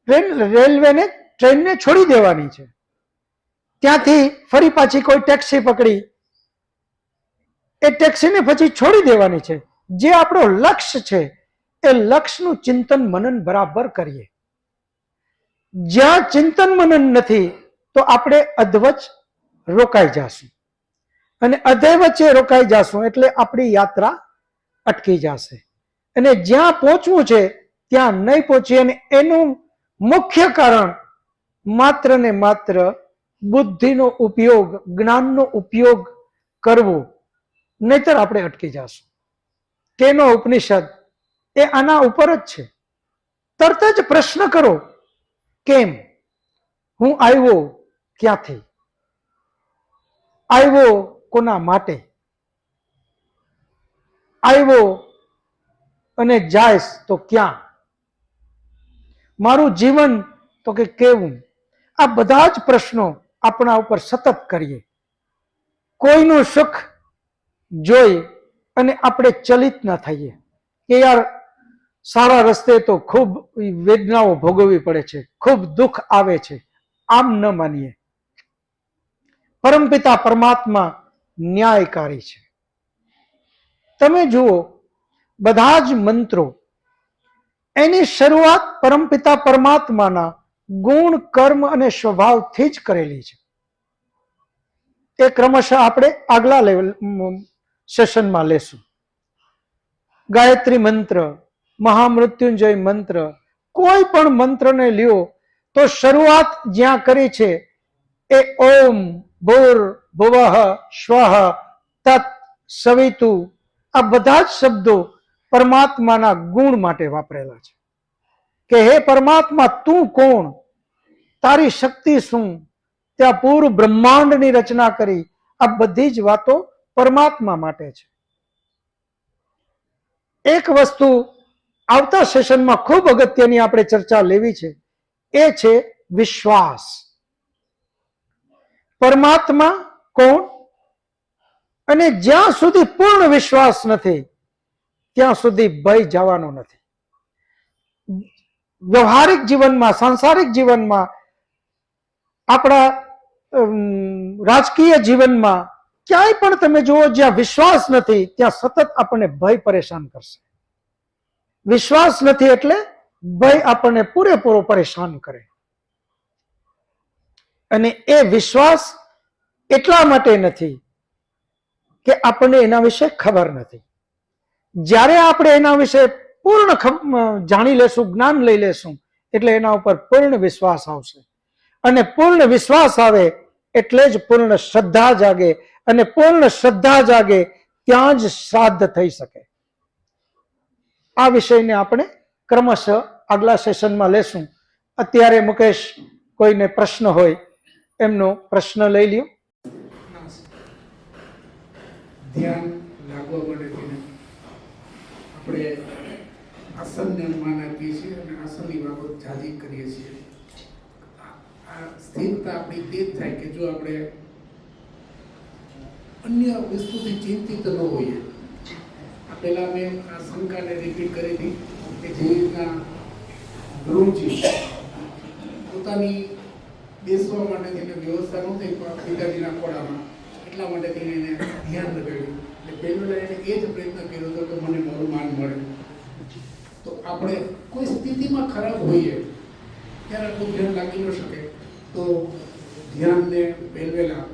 ટ્રેનને છોડી દેવાની છે. ત્યાંથી ફરી પાછી કોઈ ટેક્સી પકડી, એ ટેક્સીને પછી છોડી દેવાની છે. જે આપણો લક્ષ્ય છે એ લક્ષ્યનું ચિંતન મનન બરાબર કરીએ. જ્યાં ચિંતન મનન નથી તો આપણે અધવચ રોકાઈ જશું, અને અધે વચ્ચે રોકાઈ જશું એટલે આપણી યાત્રા અટકી જશે, અને જ્યાં પહોંચવું છે ત્યાં નહીં પહોંચીએ. અને એનું મુખ્ય કારણ માત્ર ને માત્ર બુદ્ધિનો ઉપયોગ, જ્ઞાનનો ઉપયોગ કરવો, નહીતર આપણે અટકી જશું. કેનો ઉપનિષદ એ આના ઉપર જ છે. તરત જ પ્રશ્ન કરો, કેમ? હું આવ્યો ક્યાંથી? આવ્યો કોના માટે? આવ્યો અને જાયસ તો ક્યાં? મારું જીવન તો કે કેવું? આ બધા જ પ્રશ્નો આપણા ઉપર સતત કરીએ. કોઈનું સુખ જોઈ અને આપણે ચલિત ન થઈએ કે યાર સારા રસ્તે તો ખૂબ વેદનાઓ ભોગવવી પડે છે, ખૂબ દુઃખ આવે છે. આમ ન માનીએ. પરમપિતા પરમાત્મા ન્યાયકારી છે. તમે જુઓ, બધા જ મંત્રો એની શરૂઆત પરમપિતા પરમાત્માના ગુણ, કર્મ અને સ્વભાવથી જ કરેલી છે. એ ક્રમશઃ આપણે આગલા લેવલ સેશનમાં લેશું. ગાયત્રી મંત્ર, મહામૃત્યુંજય મંત્ર, કોઈ પણ મંત્રને લ્યો તો શરૂઆત જ્યાં કરી છે એ ઓમ ભૂર ભુવઃ સ્વઃ તત્ સવિતુ, આ બધા જ શબ્દો પરમાત્માના ગુણ માટે વાપરેલા છે. કે હે પરમાત્મા, તું કોણ? તારી શક્તિ શું? ત્યાં પૂર્વ બ્રહ્માંડની રચના કરી. આ બધી જ વાતો પરમાત્મા માટે છે. એક વસ્તુ આવતા સેશનમાં ખૂબ અગત્યની આપણે ચર્ચા લેવી છે, એ છે વિશ્વાસ. પરમાત્મા કોણ? અને જ્યાં સુધી પૂર્ણ વિશ્વાસ નથી ત્યાં સુધી ભય જવાનો નથી. વ્યવહારિક જીવનમાં, સાંસારિક જીવનમાં, આપણા રાજકીય જીવનમાં ક્યાંય પણ તમે જુઓ જ્યાં વિશ્વાસ નથી ત્યાં સતત આપણને ભય પરેશાન કરશે. વિશ્વાસ નથી એટલે ભય આપણને પૂરેપૂરો પરેશાન કરે. અને એ વિશ્વાસ એટલા માટે નથી કે આપણને એના વિશે ખબર નથી. જ્યારે આપણે એના વિશે પૂર્ણ જાણી લેશું, જ્ઞાન લઈ લેશું, એટલે એના ઉપર પૂર્ણ વિશ્વાસ આવશે. અને પૂર્ણ વિશ્વાસ આવે એટલે જ પૂર્ણ શ્રદ્ધા જાગે, અને પૂર્ણ શ્રદ્ધા જાગે ત્યાં જ શ્રાદ્ધ થઈ શકે. આ વિષયને આપણે ક્રમશઃ આગલા સેશનમાં લેશું. અત્યારે મુકેશ, કોઈને પ્રશ્ન હોય એમનો પ્રશ્ન લઈ લ્યો.
ધ્યાન લાગવા માટે આપણે આસનને માન આપીએ છીએ અને આસનની બાબત જાજી કરીએ છીએ. આ સ્થિરતા આપણી તે જ થાય કે જો આપણે અન્ય વસ્તુથી ચિંતિત ન હોઈએ. પહેલા મેં આ શંકાને રિપીટ કરી હતી કે જે રીતના ગુરુજી પોતાની બેસવા માટે તેને વ્યવસ્થા નહોતી પિતાજીના ખોળામાં, એટલા માટે તેને એને ધ્યાન લગાડ્યું. એટલે પહેલું એને એ જ પ્રયત્ન કર્યો હતો કે મને મારું માન મળે. તો આપણે કોઈ સ્થિતિમાં ખરાબ હોઈએ ત્યારે આપણું ધ્યાન લાગી ન શકે, તો ધ્યાનને પહેલવેલા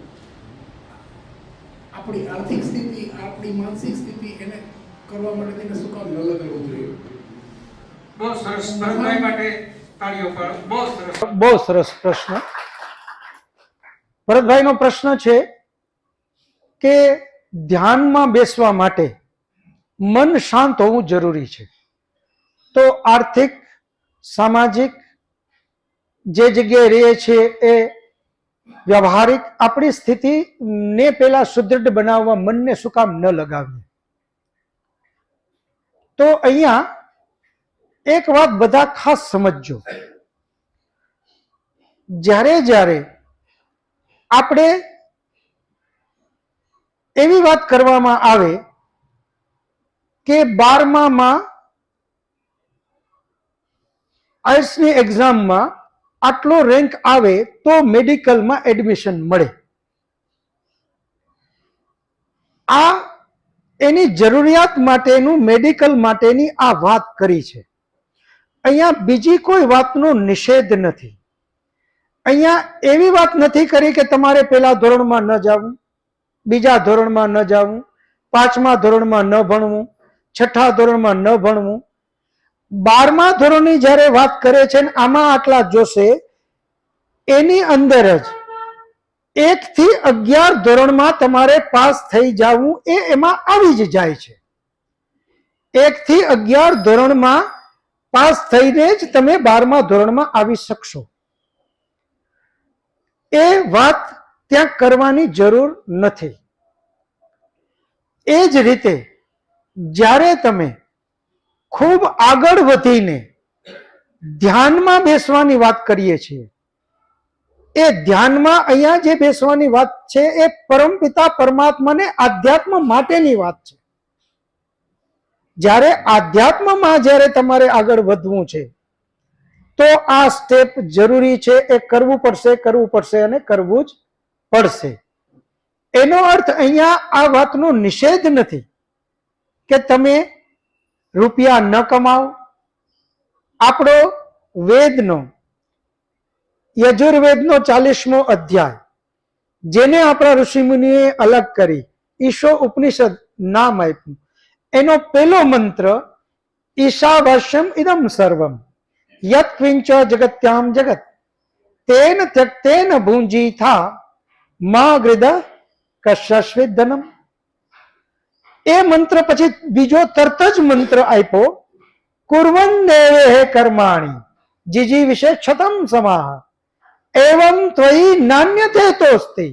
આપણી આર્થિક સ્થિતિ, આપણી માનસિક સ્થિતિ એને કરવા માટે તેને શું કામ ન લગાડવું જોઈએ?
બહુ સરસ. ભરતભાઈ માટે તાળીઓ પાડો. બહુ સરસ,
બહુ સરસ પ્રશ્ન. ભરતભાઈનો પ્રશ્ન છે કે ધ્યાનમાં બેસવા માટે મન શાંત હોવું જરૂરી છે. તો આર્થિક, સામાજિક જે જગ્યાએ રહીએ છીએ એ વ્યવહારિક આપણી સ્થિતિને પેલા સુદૃઢ બનાવવા મનને શું કામ ન લગાવીએ? તો અહીંયા એક વાત બધા ખાસ સમજજો. જ્યારે જ્યારે આપણે એવી વાત કરવામાં આવે કે 12માં આઈએલટીએસની એક્ઝામમાં આટલો રેન્ક આવે તો મેડિકલમાં એડમિશન મળે, આ એની જરૂરિયાત માટેનું મેડિકલ માટેની આ વાત કરી છે. અહીંયા બીજી કોઈ વાતનો નિષેધ નથી. અહીંયા એવી વાત નથી કરી કે તમારે પેલા ધોરણમાં ન જવું, બીજા ધોરણમાં ન જવું, 5મા ધોરણમાં ન ભણવું, 6ઠા ધોરણમાં ન ભણવું. 12મા ધોરણની જ્યારે વાત કરે છે ને આમાં આટલા જોશે, એની અંદર જ 1 થી 11 ધોરણમાં તમારે પાસ થઈ જવું એ એમાં આવી જ જાય છે. 1 થી 11 ધોરણમાં પાસ થઈને જ તમે 12મા ધોરણમાં આવી શકશો. એ વાત ત્યાં કરવાની જરૂર નથી. એ જ રીતે જ્યારે તમે ખૂબ આગળ વધીને ધ્યાનમાં બેસવાની વાત કરીએ છીએ, એ ધ્યાનમાં અહીંયા જે બેસવાની વાત છે એ પરમપિતા પરમાત્માને આધ્યાત્મ માટેની વાત છે. જ્યારે આધ્યાત્મમાં જ્યારે તમારે આગળ વધવું છે તો આ સ્ટેપ જરૂરી છે, એ કરવું પડશે અને કરવું જ પડશે. એનો અર્થ અહીંયા આ વાતનો નિષેધ નથી કે તમે રૂપિયા ન કમાઓ. આપણો વેદનો યજુર્વેદનો 40મો અધ્યાય, જેને આપણા ઋષિમુનિએ અલગ કરી ઈશો ઉપનિષદ નામ આપ્યું, એનો પહેલો મંત્ર ઈશાવાસ્યમ ઇદમ સર્વમ યત ક્વિંચ જગત્યામ જગત તેન ત્યક્તેન ભુંજી થા મા ગૃદ કશ્યસ્વિત ધનમ. એ મંત્ર પછી બીજો તરત જ મંત્ર આપ્યો કુર્વન દેવે કર્માણી જીજી વિશે ક્ષતમ સમાહ એવં ત્વયી નાન્યતે તોસ્તિ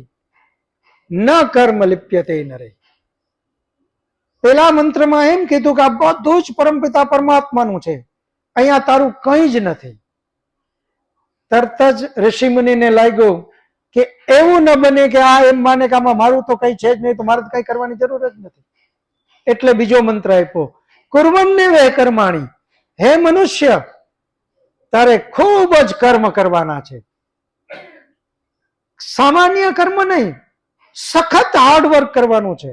ન કર્મ લિપ્યતે નરે. પેલા મંત્રમાં એમ કીધું કે આ બધું જ પરમપિતા પરમાત્માનું છે, અહીંયા તારું કંઈ જ નથી. તરત જ ઋષિમુનિને લાગ્યું કે એવું ન બને કે આ એમ માને કે આમાં મારું તો કઈ છે જ નહીં, તો મારે કઈ કરવાની જરૂર જ નથી. એટલે બીજો મંત્ર આપ્યો કુર્વન્ને વે કર્માણી, હે મનુષ્ય તારે ખૂબ જ કર્મ કરવાના છે. સામાન્ય કર્મ નહીં, સખત હાર્ડવર્ક કરવાનું છે.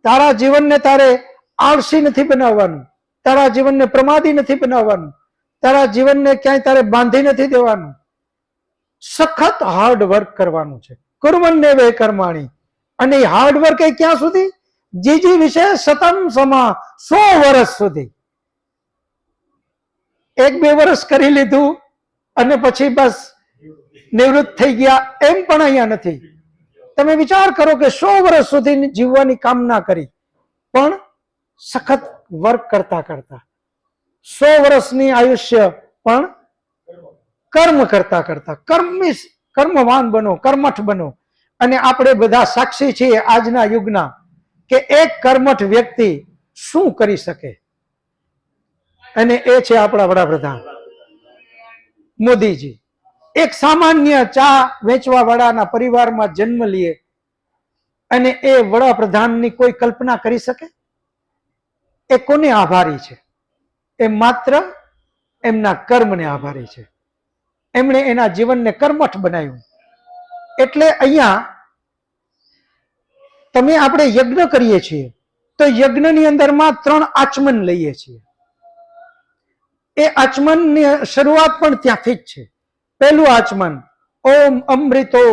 તારા જીવનને તારે આળસી નથી બનાવવાનું, તારા જીવનને પ્રમાદી નથી બનાવવાનું, તારા જીવનને ક્યાંય તારે બાંધી નથી દેવાનું. સખત હાર્ડવર્ક કરવાનું છે. કુર્વન્ને વે કર્માણી. અને હાર્ડવર્ક એ ક્યાં સુધી? જીજી વિશે શતમ સમા 100 વર્ષ સુધી. 1-2 વર્ષ કરી લીધું અને પછી બસ નિવૃત્ત થઈ ગયા, એમ પણ અહીંયા નથી. તમે વિચાર કરો કે 100 વર્ષ સુધી જીવવાની કામના કરી, પણ સખત વર્ક કરતા કરતા 100 વર્ષની આયુષ્ય પણ કર્મ કરતા કરતા કર્મવાન બનો, કર્મઠ બનો. અને આપણે બધા સાક્ષી છીએ આજના યુગના કે એક કર્મઠ વ્યક્તિ શું કરી શકે, અને એ છે આપણા વડાપ્રધાન મોદીજી. એક સામાન્ય ચા વેચવા વાળાના પરિવારમાં જન્મ લે અને એ વડાપ્રધાનની કોઈ કલ્પના કરી શકે? એ કોને આભારી છે? એ માત્ર એમના કર્મને આભારી છે. એમણે એના જીવનને કર્મઠ બનાવ્યું. એટલે અહીંયા તમે આપણે યજ્ઞ કરીએ છીએ તો યજ્ઞની અંદરમાં 3 આચમન લઈએ છીએ. એ આચમનની શરૂઆત પણ ત્યાંથી જ છે. પહેલું આચમન ઓમ અમૃતો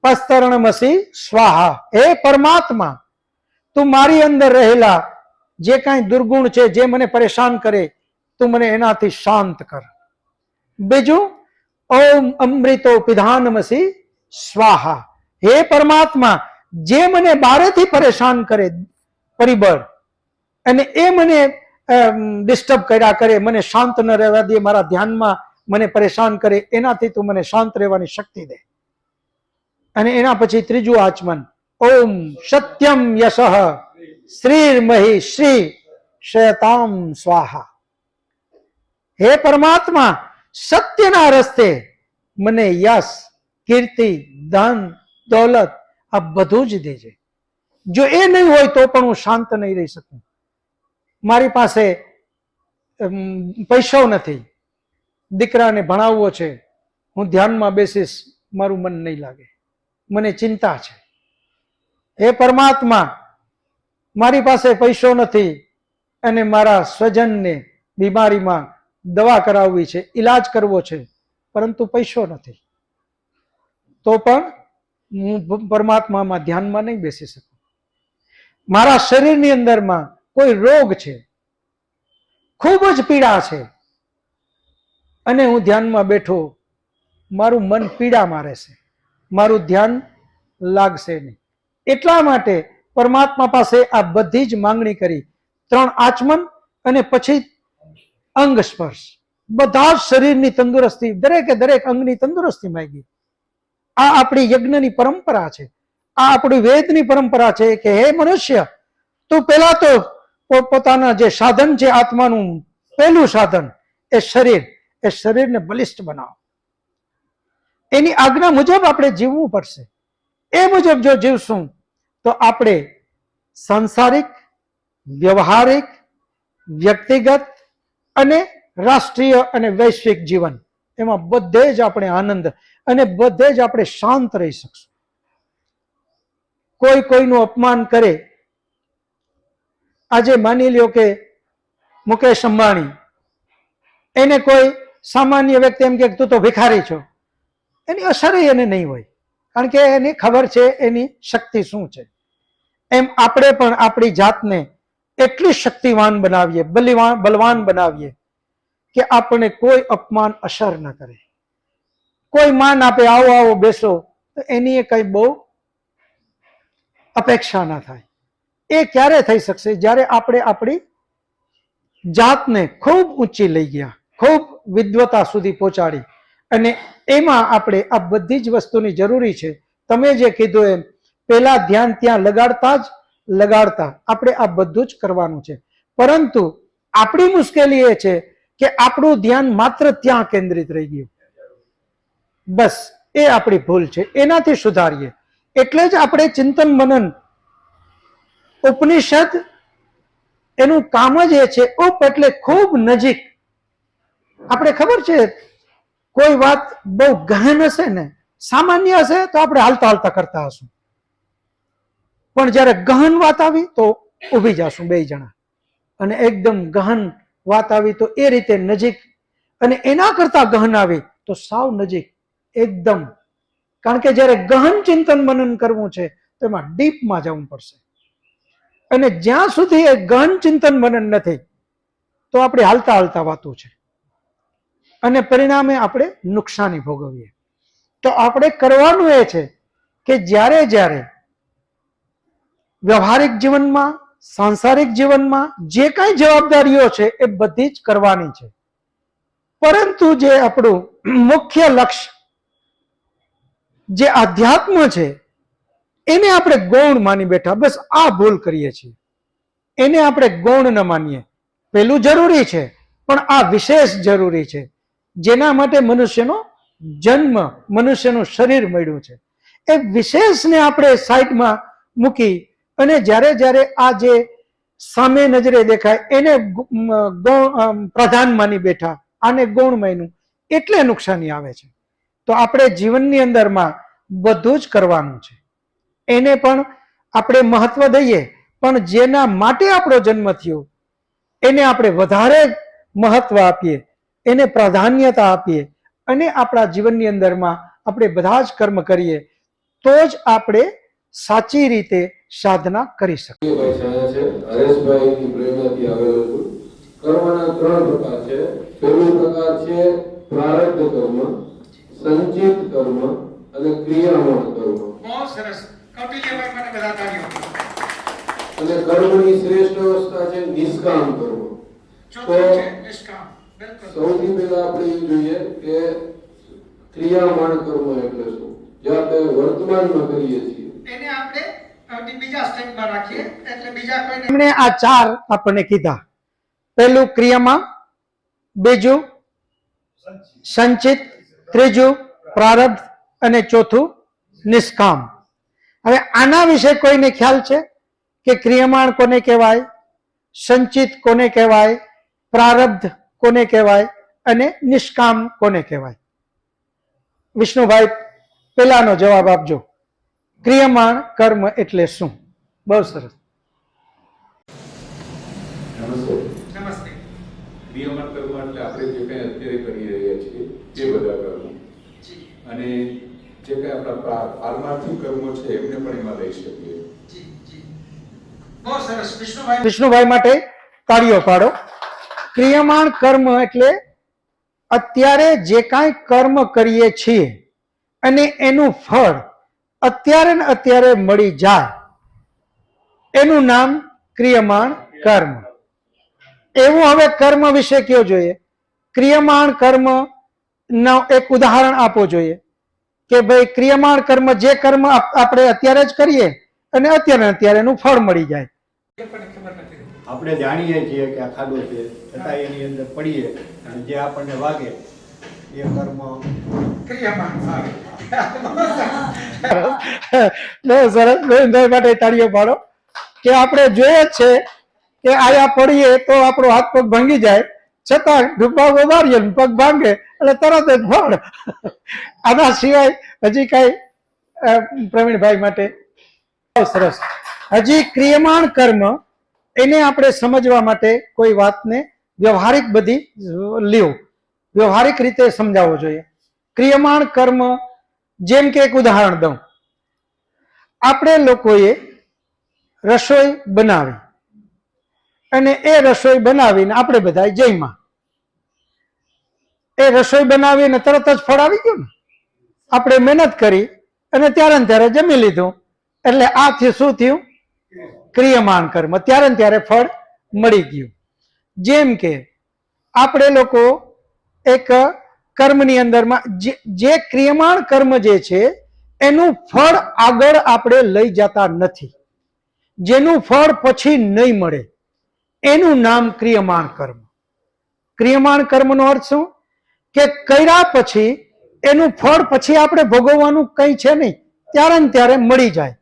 પસ્તરણમસી સ્વાહા. હે પરમાત્મા, તું મારી અંદર રહેલા જે કાંઈ દુર્ગુણ છે, જે મને પરેશાન કરે, તું મને એનાથી શાંત કર. બીજું ઓમ અમૃતો પિધાનમસી સ્વાહા. હે પરમાત્મા, જે મને બારેથી પરેશાન કરે પરિબળ, અને એ મને ડિસ્ટર્બ કર્યા કરે, મને શાંત ન રહેવા દે, મારા ધ્યાનમાં મને પરેશાન કરે, એનાથી તું મને શાંત રહેવાની શક્તિ દે. અને એના પછી ત્રીજું આચમન, ઓમ સત્યમ યશઃ શ્રીર્મહી શ્રી શયતામ સ્વાહા. હે પરમાત્મા, સત્યના રસ્તે મને યશ, કીર્તિ, ધન, દોલત આ બધું જ દેજે. જો એ નહીં હોય તો પણ હું શાંત નહીં રહી શકું. મારી પાસે પૈસો નથી, દીકરાને ભણાવવો છે, હું ધ્યાનમાં બેસીશ, મારું મન નહીં લાગે, મને ચિંતા છે. હે પરમાત્મા, મારી પાસે પૈસો નથી અને મારા સ્વજનને બીમારીમાં દવા કરાવવી છે, ઈલાજ કરવો છે, પરંતુ પૈસો નથી, તો પણ હું પરમાત્મામાં ધ્યાનમાં નહીં બેસી શકું. મારા શરીરની અંદરમાં કોઈ રોગ છે, ખૂબ જ પીડા છે, અને હું ધ્યાનમાં બેઠો, મારું મન પીડામાં રહેશે, મારું ધ્યાન લાગશે નહીં. એટલા માટે પરમાત્મા પાસે આ બધી જ માંગણી કરી. 3 આચમન અને પછી અંગ સ્પર્શ, બધા જ શરીરની તંદુરસ્તી, દરેકે દરેક અંગની તંદુરસ્તી માંગી. આ આપણી યજ્ઞની પરંપરા છે, આ આપણી વેદની પરંપરા છે કે હે મનુષ્ય, તું પહેલા તો પોતાના જે સાધન છે આત્માનું, પહેલું સાધન એ શરીરને બલિષ્ઠ બનાવો. એની આજ્ઞા મુજબ આપણે જીવવું પડશે. એ મુજબ જો જીવશું તો આપણે સાંસારિક, વ્યવહારિક, વ્યક્તિગત અને રાષ્ટ્રીય અને વૈશ્વિક જીવન, એમાં બધે જ આપણે આનંદ અને બધે જ આપણે શાંત રહી શકશું. કોઈ કોઈનું અપમાન કરે, આજે માની લ્યો કે મુકેશ અંબાણી, એને કોઈ સામાન્ય વ્યક્તિ એમ કે તું તો ભિખારી છો, એની અસર એને નહીં હોય, કારણ કે એની ખબર છે એની શક્તિ શું છે. એમ આપણે પણ આપણી જાતને એટલી શક્તિવાન બનાવીએ, બલવાન બનાવીએ કે આપણને કોઈ અપમાન અસર ન કરે. કોઈ માન આપે, આવો આવો બેસો, તો એની કઈ બહુ અપેક્ષા ના થાય. એ ક્યારે થઈ શકશે? જ્યારે આપણે આપણી જાતને ખૂબ ઊંચી લઈ ગયા, ખૂબ વિદ્વતા સુધી પહોંચાડી, અને એમાં આપણે આ બધી જ વસ્તુની જરૂરી છે. તમે જે કીધું એમ પેલા ધ્યાન ત્યાં લગાડતા આપણે આ બધું જ કરવાનું છે. પરંતુ આપણી મુશ્કેલી એ છે કે આપણું ધ્યાન માત્ર ત્યાં કેન્દ્રિત રહી ગયું. બસ એ આપણી ભૂલ છે, એનાથી સુધારીએ. એટલે જ આપણે ચિંતન મનન, ઉપનિષદ એનું કામ જ એ છે. ઉપ એટલે ખૂબ નજીક. આપણે ખબર છે કોઈ વાત બહુ ગહન હશે ને, સામાન્ય હશે તો આપણે હાલતા હાલતા કરતા હશું, પણ જ્યારે ગહન વાત આવી તો ઊભી જશું બે જણા, અને એકદમ ગહન વાત આવી તો એ રીતે નજીક, અને એના કરતા ગહન આવી તો સાવ નજીક એકદમ. કારણ કે જ્યારે ગહન ચિંતન મનન કરવું છે તો એમાં ડીપમાં જવું પડશે, અને જ્યાં સુધી એ ગહન ચિંતન મનન નથી તો આપણે હાલતા હાલતા વાતું છે, અને પરિણામે આપણે નુકસાની ભોગવીએ. તો આપણે કરવાનું એ છે કે જ્યારે જ્યારે વ્યવહારિક જીવનમાં, સાંસારિક જીવનમાં જે કાંઈ જવાબદારીઓ છે એ બધી જ કરવાની છે, પરંતુ જે આપણું મુખ્ય લક્ષ્ય જે આધ્યાત્મ છે એને આપણે ગૌણ માની બેઠા. બસ આ ભૂલ કરીએ છીએ, એને આપણે ગૌણ ન માનીએ. પેલું જરૂરી છે પણ આ વિશેષ જરૂરી છે, જેના માટે મનુષ્યનો જન્મ, મનુષ્યનું શરીર મળ્યું છે. એ વિશેષને આપણે સાઈડમાં મૂકી અને જ્યારે જ્યારે આ જે સામે નજરે દેખાય એને પ્રધાન માની બેઠા, આને ગૌણ માન્યું, એટલે નુકસાની આવે છે. તો આપણે જીવનની અંદરમાં બધું જ કરવાનું છે, એને પણ આપણે મહત્વ દઈએ, પણ જેના માટે આપણો જન્મ થયો એને આપણે વધારે મહત્વ આપીએ, એને પ્રાધાન્યતા આપીએ, અને આપણા જીવનની અંદરમાં આપણે બધા જ કર્મ કરીએ તો જ આપણે સાચી રીતે સાધના કરી શકીએ.
હરેશભાઈની પ્રેરણાથી આવેલો છું. કર્મના 3 પ્રકાર છે. પહેલો પ્રકાર છે પ્રારબ્ધ કર્મ, સંચિત કર્મ અને ક્રિયામાન કર્મ.
બહુ સરસ. કૌટિલ્યભાઈ માટે બધા તાળીઓ.
અને કર્મની શ્રેષ્ઠ અવસ્થા છે નિષ્કામ કર્મ.
ચોથું છે નિષ્કામ. બિલકુલ.
સૌથી પહેલા આપણે એ જોઈએ કે ક્રિયામાન કર્મ એટલે શું. જે આપણે વર્તમાનમાં કરીએ છીએ
એને આપણે બીજા સ્ટેપમાં રાખીએ એટલે બીજા કોઈને એમણે આ ચાર આપણને કીધા. પહેલું ક્રિયામાં, બીજું સંચિત, ત્રીજું પ્રારબ્ધ અને ચોથું નિષ્કામ. હવે આના વિશે કોઈને ખ્યાલ છે કે ક્રિયમાણ કોને કહેવાય, સંચિત કોને કહેવાય, પ્રારબ્ધ કોને કહેવાય અને નિષ્કામ કોને કહેવાય? વિષ્ણુભાઈ પેલાનો જવાબ આપજો. ક્રિયમાણ કર્મ એટલે શું? બહુ સરસ.
નમસ્તે.
નમસ્તે.
ક્રિયામાન કર્મ એટલે આપણે જે કંઈ અત્યારે કરી રહ્યા છીએ તે બધા કર્મો અને જે કંઈ આપણા પારમાર્થિક કર્મો છે એમને પણ એમાં લઈ શકીએ.
બહુ સરસ. વિષ્ણુભાઈ.
વિષ્ણુભાઈ માટે તાળીઓ પાડો. ક્રિયમાણ કર્મ એટલે અત્યારે જે કાંઈ કર્મ કરીએ છીએ અને એનું ફળ અત્યારે ને અત્યારે મળી જાય એનું નામ ક્રિયમાણ કર્મ. એવું હવે કર્મ વિશે કયો જોઈએ? ક્રિયમાણ કર્મ નો એક ઉદાહરણ આપવો જોઈએ કે ભાઈ ક્રિયમાણ કર્મ જે કર્મ આપણે અત્યારે જ કરીએ અને અત્યારે એનું ફળ મળી જાય.
પણ ખબર નથી.
આપણે જાણીએ છીએ કે આ ખાડો છે છતાં એની અંદર પડીએ અને જે આપણને વાગે એ કર્મ
ક્રિયામાન.
બહુ સરસ. ગોવિંદભાઈ માટે તાળીઓ પાડો કે આપણે જોઈએ જ છે કે આયા પડીએ તો આપણો હાથ પગ ભાંગી જાય, છતાં ડૂબા મારીએ પગ ભાંગે એટલે તરત જ ફળ. આના સિવાય હજી કઈ પ્રવીણભાઈ માટે? બહુ સરસ. હજી ક્રિયમાણ કર્મ એને આપણે સમજવા માટે કોઈ વાતને વ્યવહારિક બધી લ્યો, વ્યવહારિક રીતે સમજાવવો જોઈએ. ક્રિયમાણ કર્મ જેમ કે એક ઉદાહરણ દઉં. આપણે લોકોએ રસોઈ બનાવી અને એ રસોઈ બનાવીને આપણે બધા જમ્યા. એ રસોઈ બનાવીને તરત જ ફળ આવી ગયું ને? આપણે મહેનત કરી અને ત્યારે ને ત્યારે જમી લીધું એટલે આથી શું થયું? ક્રિયમાણ કર્મ. ત્યારે ને ત્યારે ફળ મળી ગયું. જેમ કે આપણે લોકો એક કર્મની અંદરમાં જે ક્રિયમાણ કર્મ જે છે એનું ફળ આગળ આપણે લઈ જતા નથી, જેનું ફળ પછી નહીં મળે એનું નામ ક્રિયમાણ કર્મ. ક્રિયમાણ કર્મનો અર્થ શું? કે કર્યા પછી એનું ફળ પછી આપણે ભોગવવાનું કંઈ છે નહીં, ત્યારે ને ત્યારે મળી જાય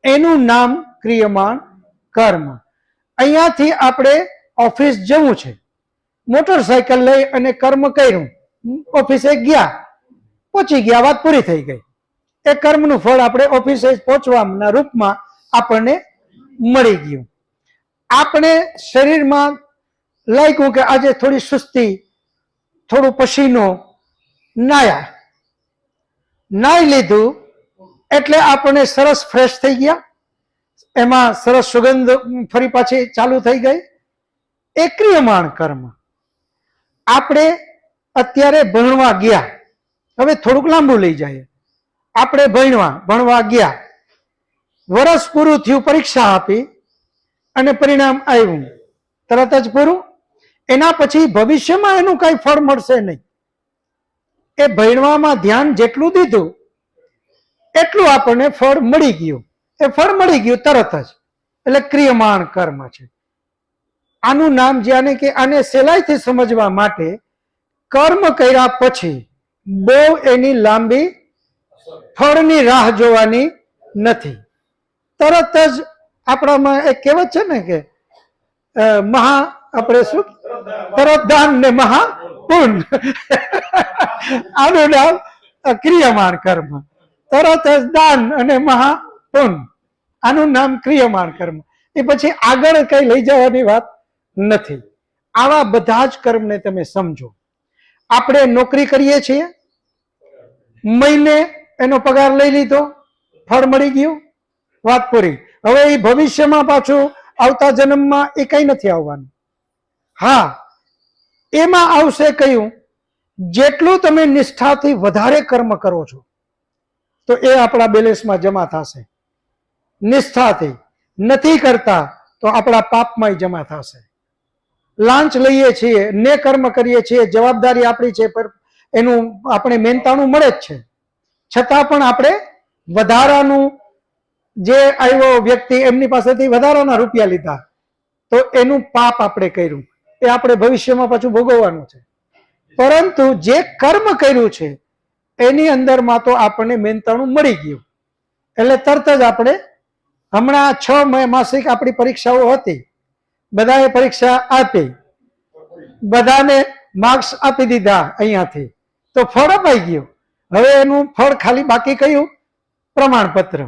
એનું નામ ક્રિયમાણ કર્મ. અહીંયાથી આપણે ઓફિસ જવું છે, મોટરસાયકલ લઈ અને કર્મ કર્યું, ઓફિસે ગયા, પહોંચી ગયા, વાત પૂરી થઈ ગઈ. એ કર્મનું ફળ આપણે ઓફિસે પહોંચવાના રૂપમાં આપણને મળી ગયું. આપણે શરીરમાં લાગ્યું કે આજે થોડી સુસ્તી, થોડું પસીનો, નાહી લીધું એટલે આપણને સરસ ફ્રેશ થઈ ગયા, એમાં સરસ સુગંધ ફરી પાછી ચાલુ થઈ ગઈ. એ ક્રિયમાણ કર્મ. આપણે અત્યારે ભણવા ગયા, હવે થોડુંક લાંબુ લઈ જાય. આપણે ભણવા ગયા, વર્ષ પૂરું થયું, પરીક્ષા આપી અને પરિણામ આવ્યું, તરત જ પૂરું. એના પછી ભવિષ્યમાં એનું કઈ ફળ મળશે નહીં. એ ભણવામાં ધ્યાન જેટલું દીધું એટલું આપણને ફળ મળી ગયું. એ ફળ મળી ગયું તરત જ, એટલે ક્રિયમાણ કર્મ છે. આનું નામ જાણે કે આને સહેલાઈથી સમજવા માટે કર્મ કર્યા પછી બહુ એની લાંબી ફળની રાહ જોવાની નથી. તરત જ આપણામાં એક કહેવત છે ને કે આપણે શું, તરત દાન ને મહા પુન. આનું નામ ક્રિયમાણ કર્મ. તરત જ દાન અને મહા પુન, આનું નામ ક્રિયમાણ કર્મ. એ પછી આગળ કઈ લઈ જવાની વાત નથી. આવા બધા જ કર્મને તમે સમજો. આપણે નોકરી કરીએ છીએ, મહિને એનો પગાર લઈ લીધો, ફળ મળી ગયું, વાત પૂરી. હવે એ ભવિષ્યમાં પાછું આવતા જન્મમાં એ કઈ નથી આવવાનું. હા, એમાં આવશે કયું? જેટલું તમે નિષ્ઠાથી વધારે કર્મ કરો છો તો એ આપણા બેલેન્સમાં જમા થશે. નિષ્ઠાથી નથી કરતા તો આપણા પાપમાં જમા થશે. લાંચ લઈએ છીએ, ને કર્મ કરીએ છીએ, જવાબદારી આપણી છે, પર એનું આપણે મહેનતાણું મળે જ છે. છતાં પણ આપણે વધારાનું જે આવ્યો વ્યક્તિ એમની પાસેથી વધારાના રૂપિયા લીધા તો એનું પાપ આપણે કર્યું, એ આપણે ભવિષ્યમાં પાછું ભોગવવાનું છે. પરંતુ જે કર્મ કર્યું છે એની અંદરમાં તો આપણને મહેનતાણું મળી ગયું, એટલે તરત જ આપણે હમણાં 6 માસિક આપણી પરીક્ષાઓ હતી, બધાએ પરીક્ષા આપી, બધાને માર્ક્સ આપી દીધા અહીંયાથી, તો ફળ અપાઈ ગયું. હવે એનું ફળ ખાલી બાકી કયું? પ્રમાણપત્ર.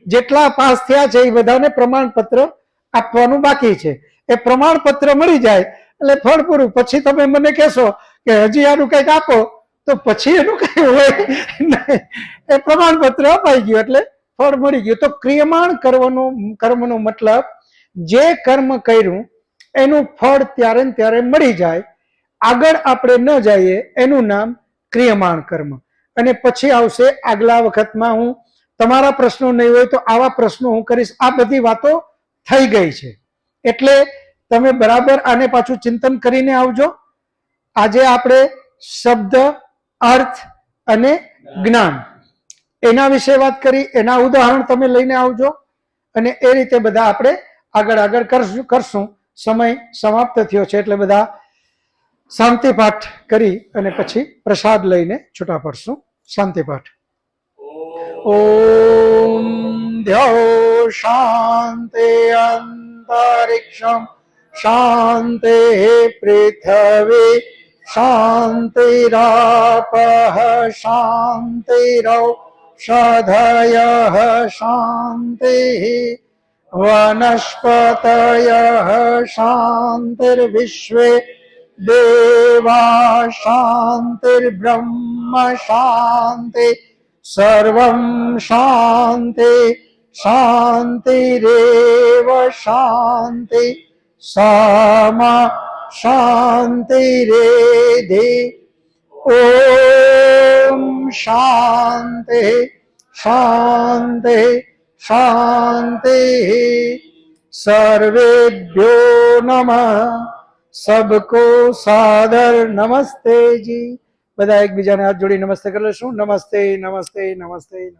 જેટલા પાસ થયા છે એ બધાને પ્રમાણપત્ર આપવાનું બાકી છે. એ પ્રમાણપત્ર મળી જાય એટલે ફળ પૂરું. પછી તમે મને કહેશો કે હજી આનું કંઈક આપો, તો પછી એનું કઈ હોય નહીં. એ પ્રમાણપત્ર અપાઈ ગયું એટલે ફળ મળી ગયું. તો ક્રિયમાણ કર્મનો મતલબ જે કર્મ કર્યું એનું ફળ ત્યારે ને ત્યારે મળી જાય, આગળ આપણે ન જઈએ એનું નામ ક્રિયમાણ કર્મ. અને પછી આવશે આગલા વખતમાં હું તમારા પ્રશ્નો નહીં હોય તો આવા પ્રશ્નો હું કરીશ. આ બધી વાતો થઈ ગઈ છે એટલે તમે બરાબર આને પાછું ચિંતન કરીને આવજો. આજે આપણે શબ્દ, અર્થ અને જ્ઞાન એના વિશે વાત કરી, એના ઉદાહરણ તમે લઈને આવજો અને એ રીતે બધા આપણે આગળ કરશું. સમય સમાપ્ત થયો છે એટલે બધા શાંતિ પાઠ કરી અને પછી પ્રસાદ લઈને છૂટા પડશું. શાંતિ પાઠ. ઓમ દ્યો શાંતિ અંતરિક્ષમ શાંતિ પૃથ્વી શાંતિરાપઃ શાંતિરૌષધયઃ શાંતિઃ વનસ્પતયઃ શાંતિર્વિશ્વે દેવા શાંતિર્બ્રહ્મ શાંતિ સર્વં શાંતિ શાંતિરેવ શાંતિ સામા શાંતિરેધિ. ઓમ શાંતિ શાંતિ શાંતિ. સર્વેભ્યો નમઃ. सबको सादर नमस्ते जी. બધા એકબીજાને હાથ જોડી નમસ્તે કરી લેશું. નમસ્તે નમસ્તે નમસ્તે.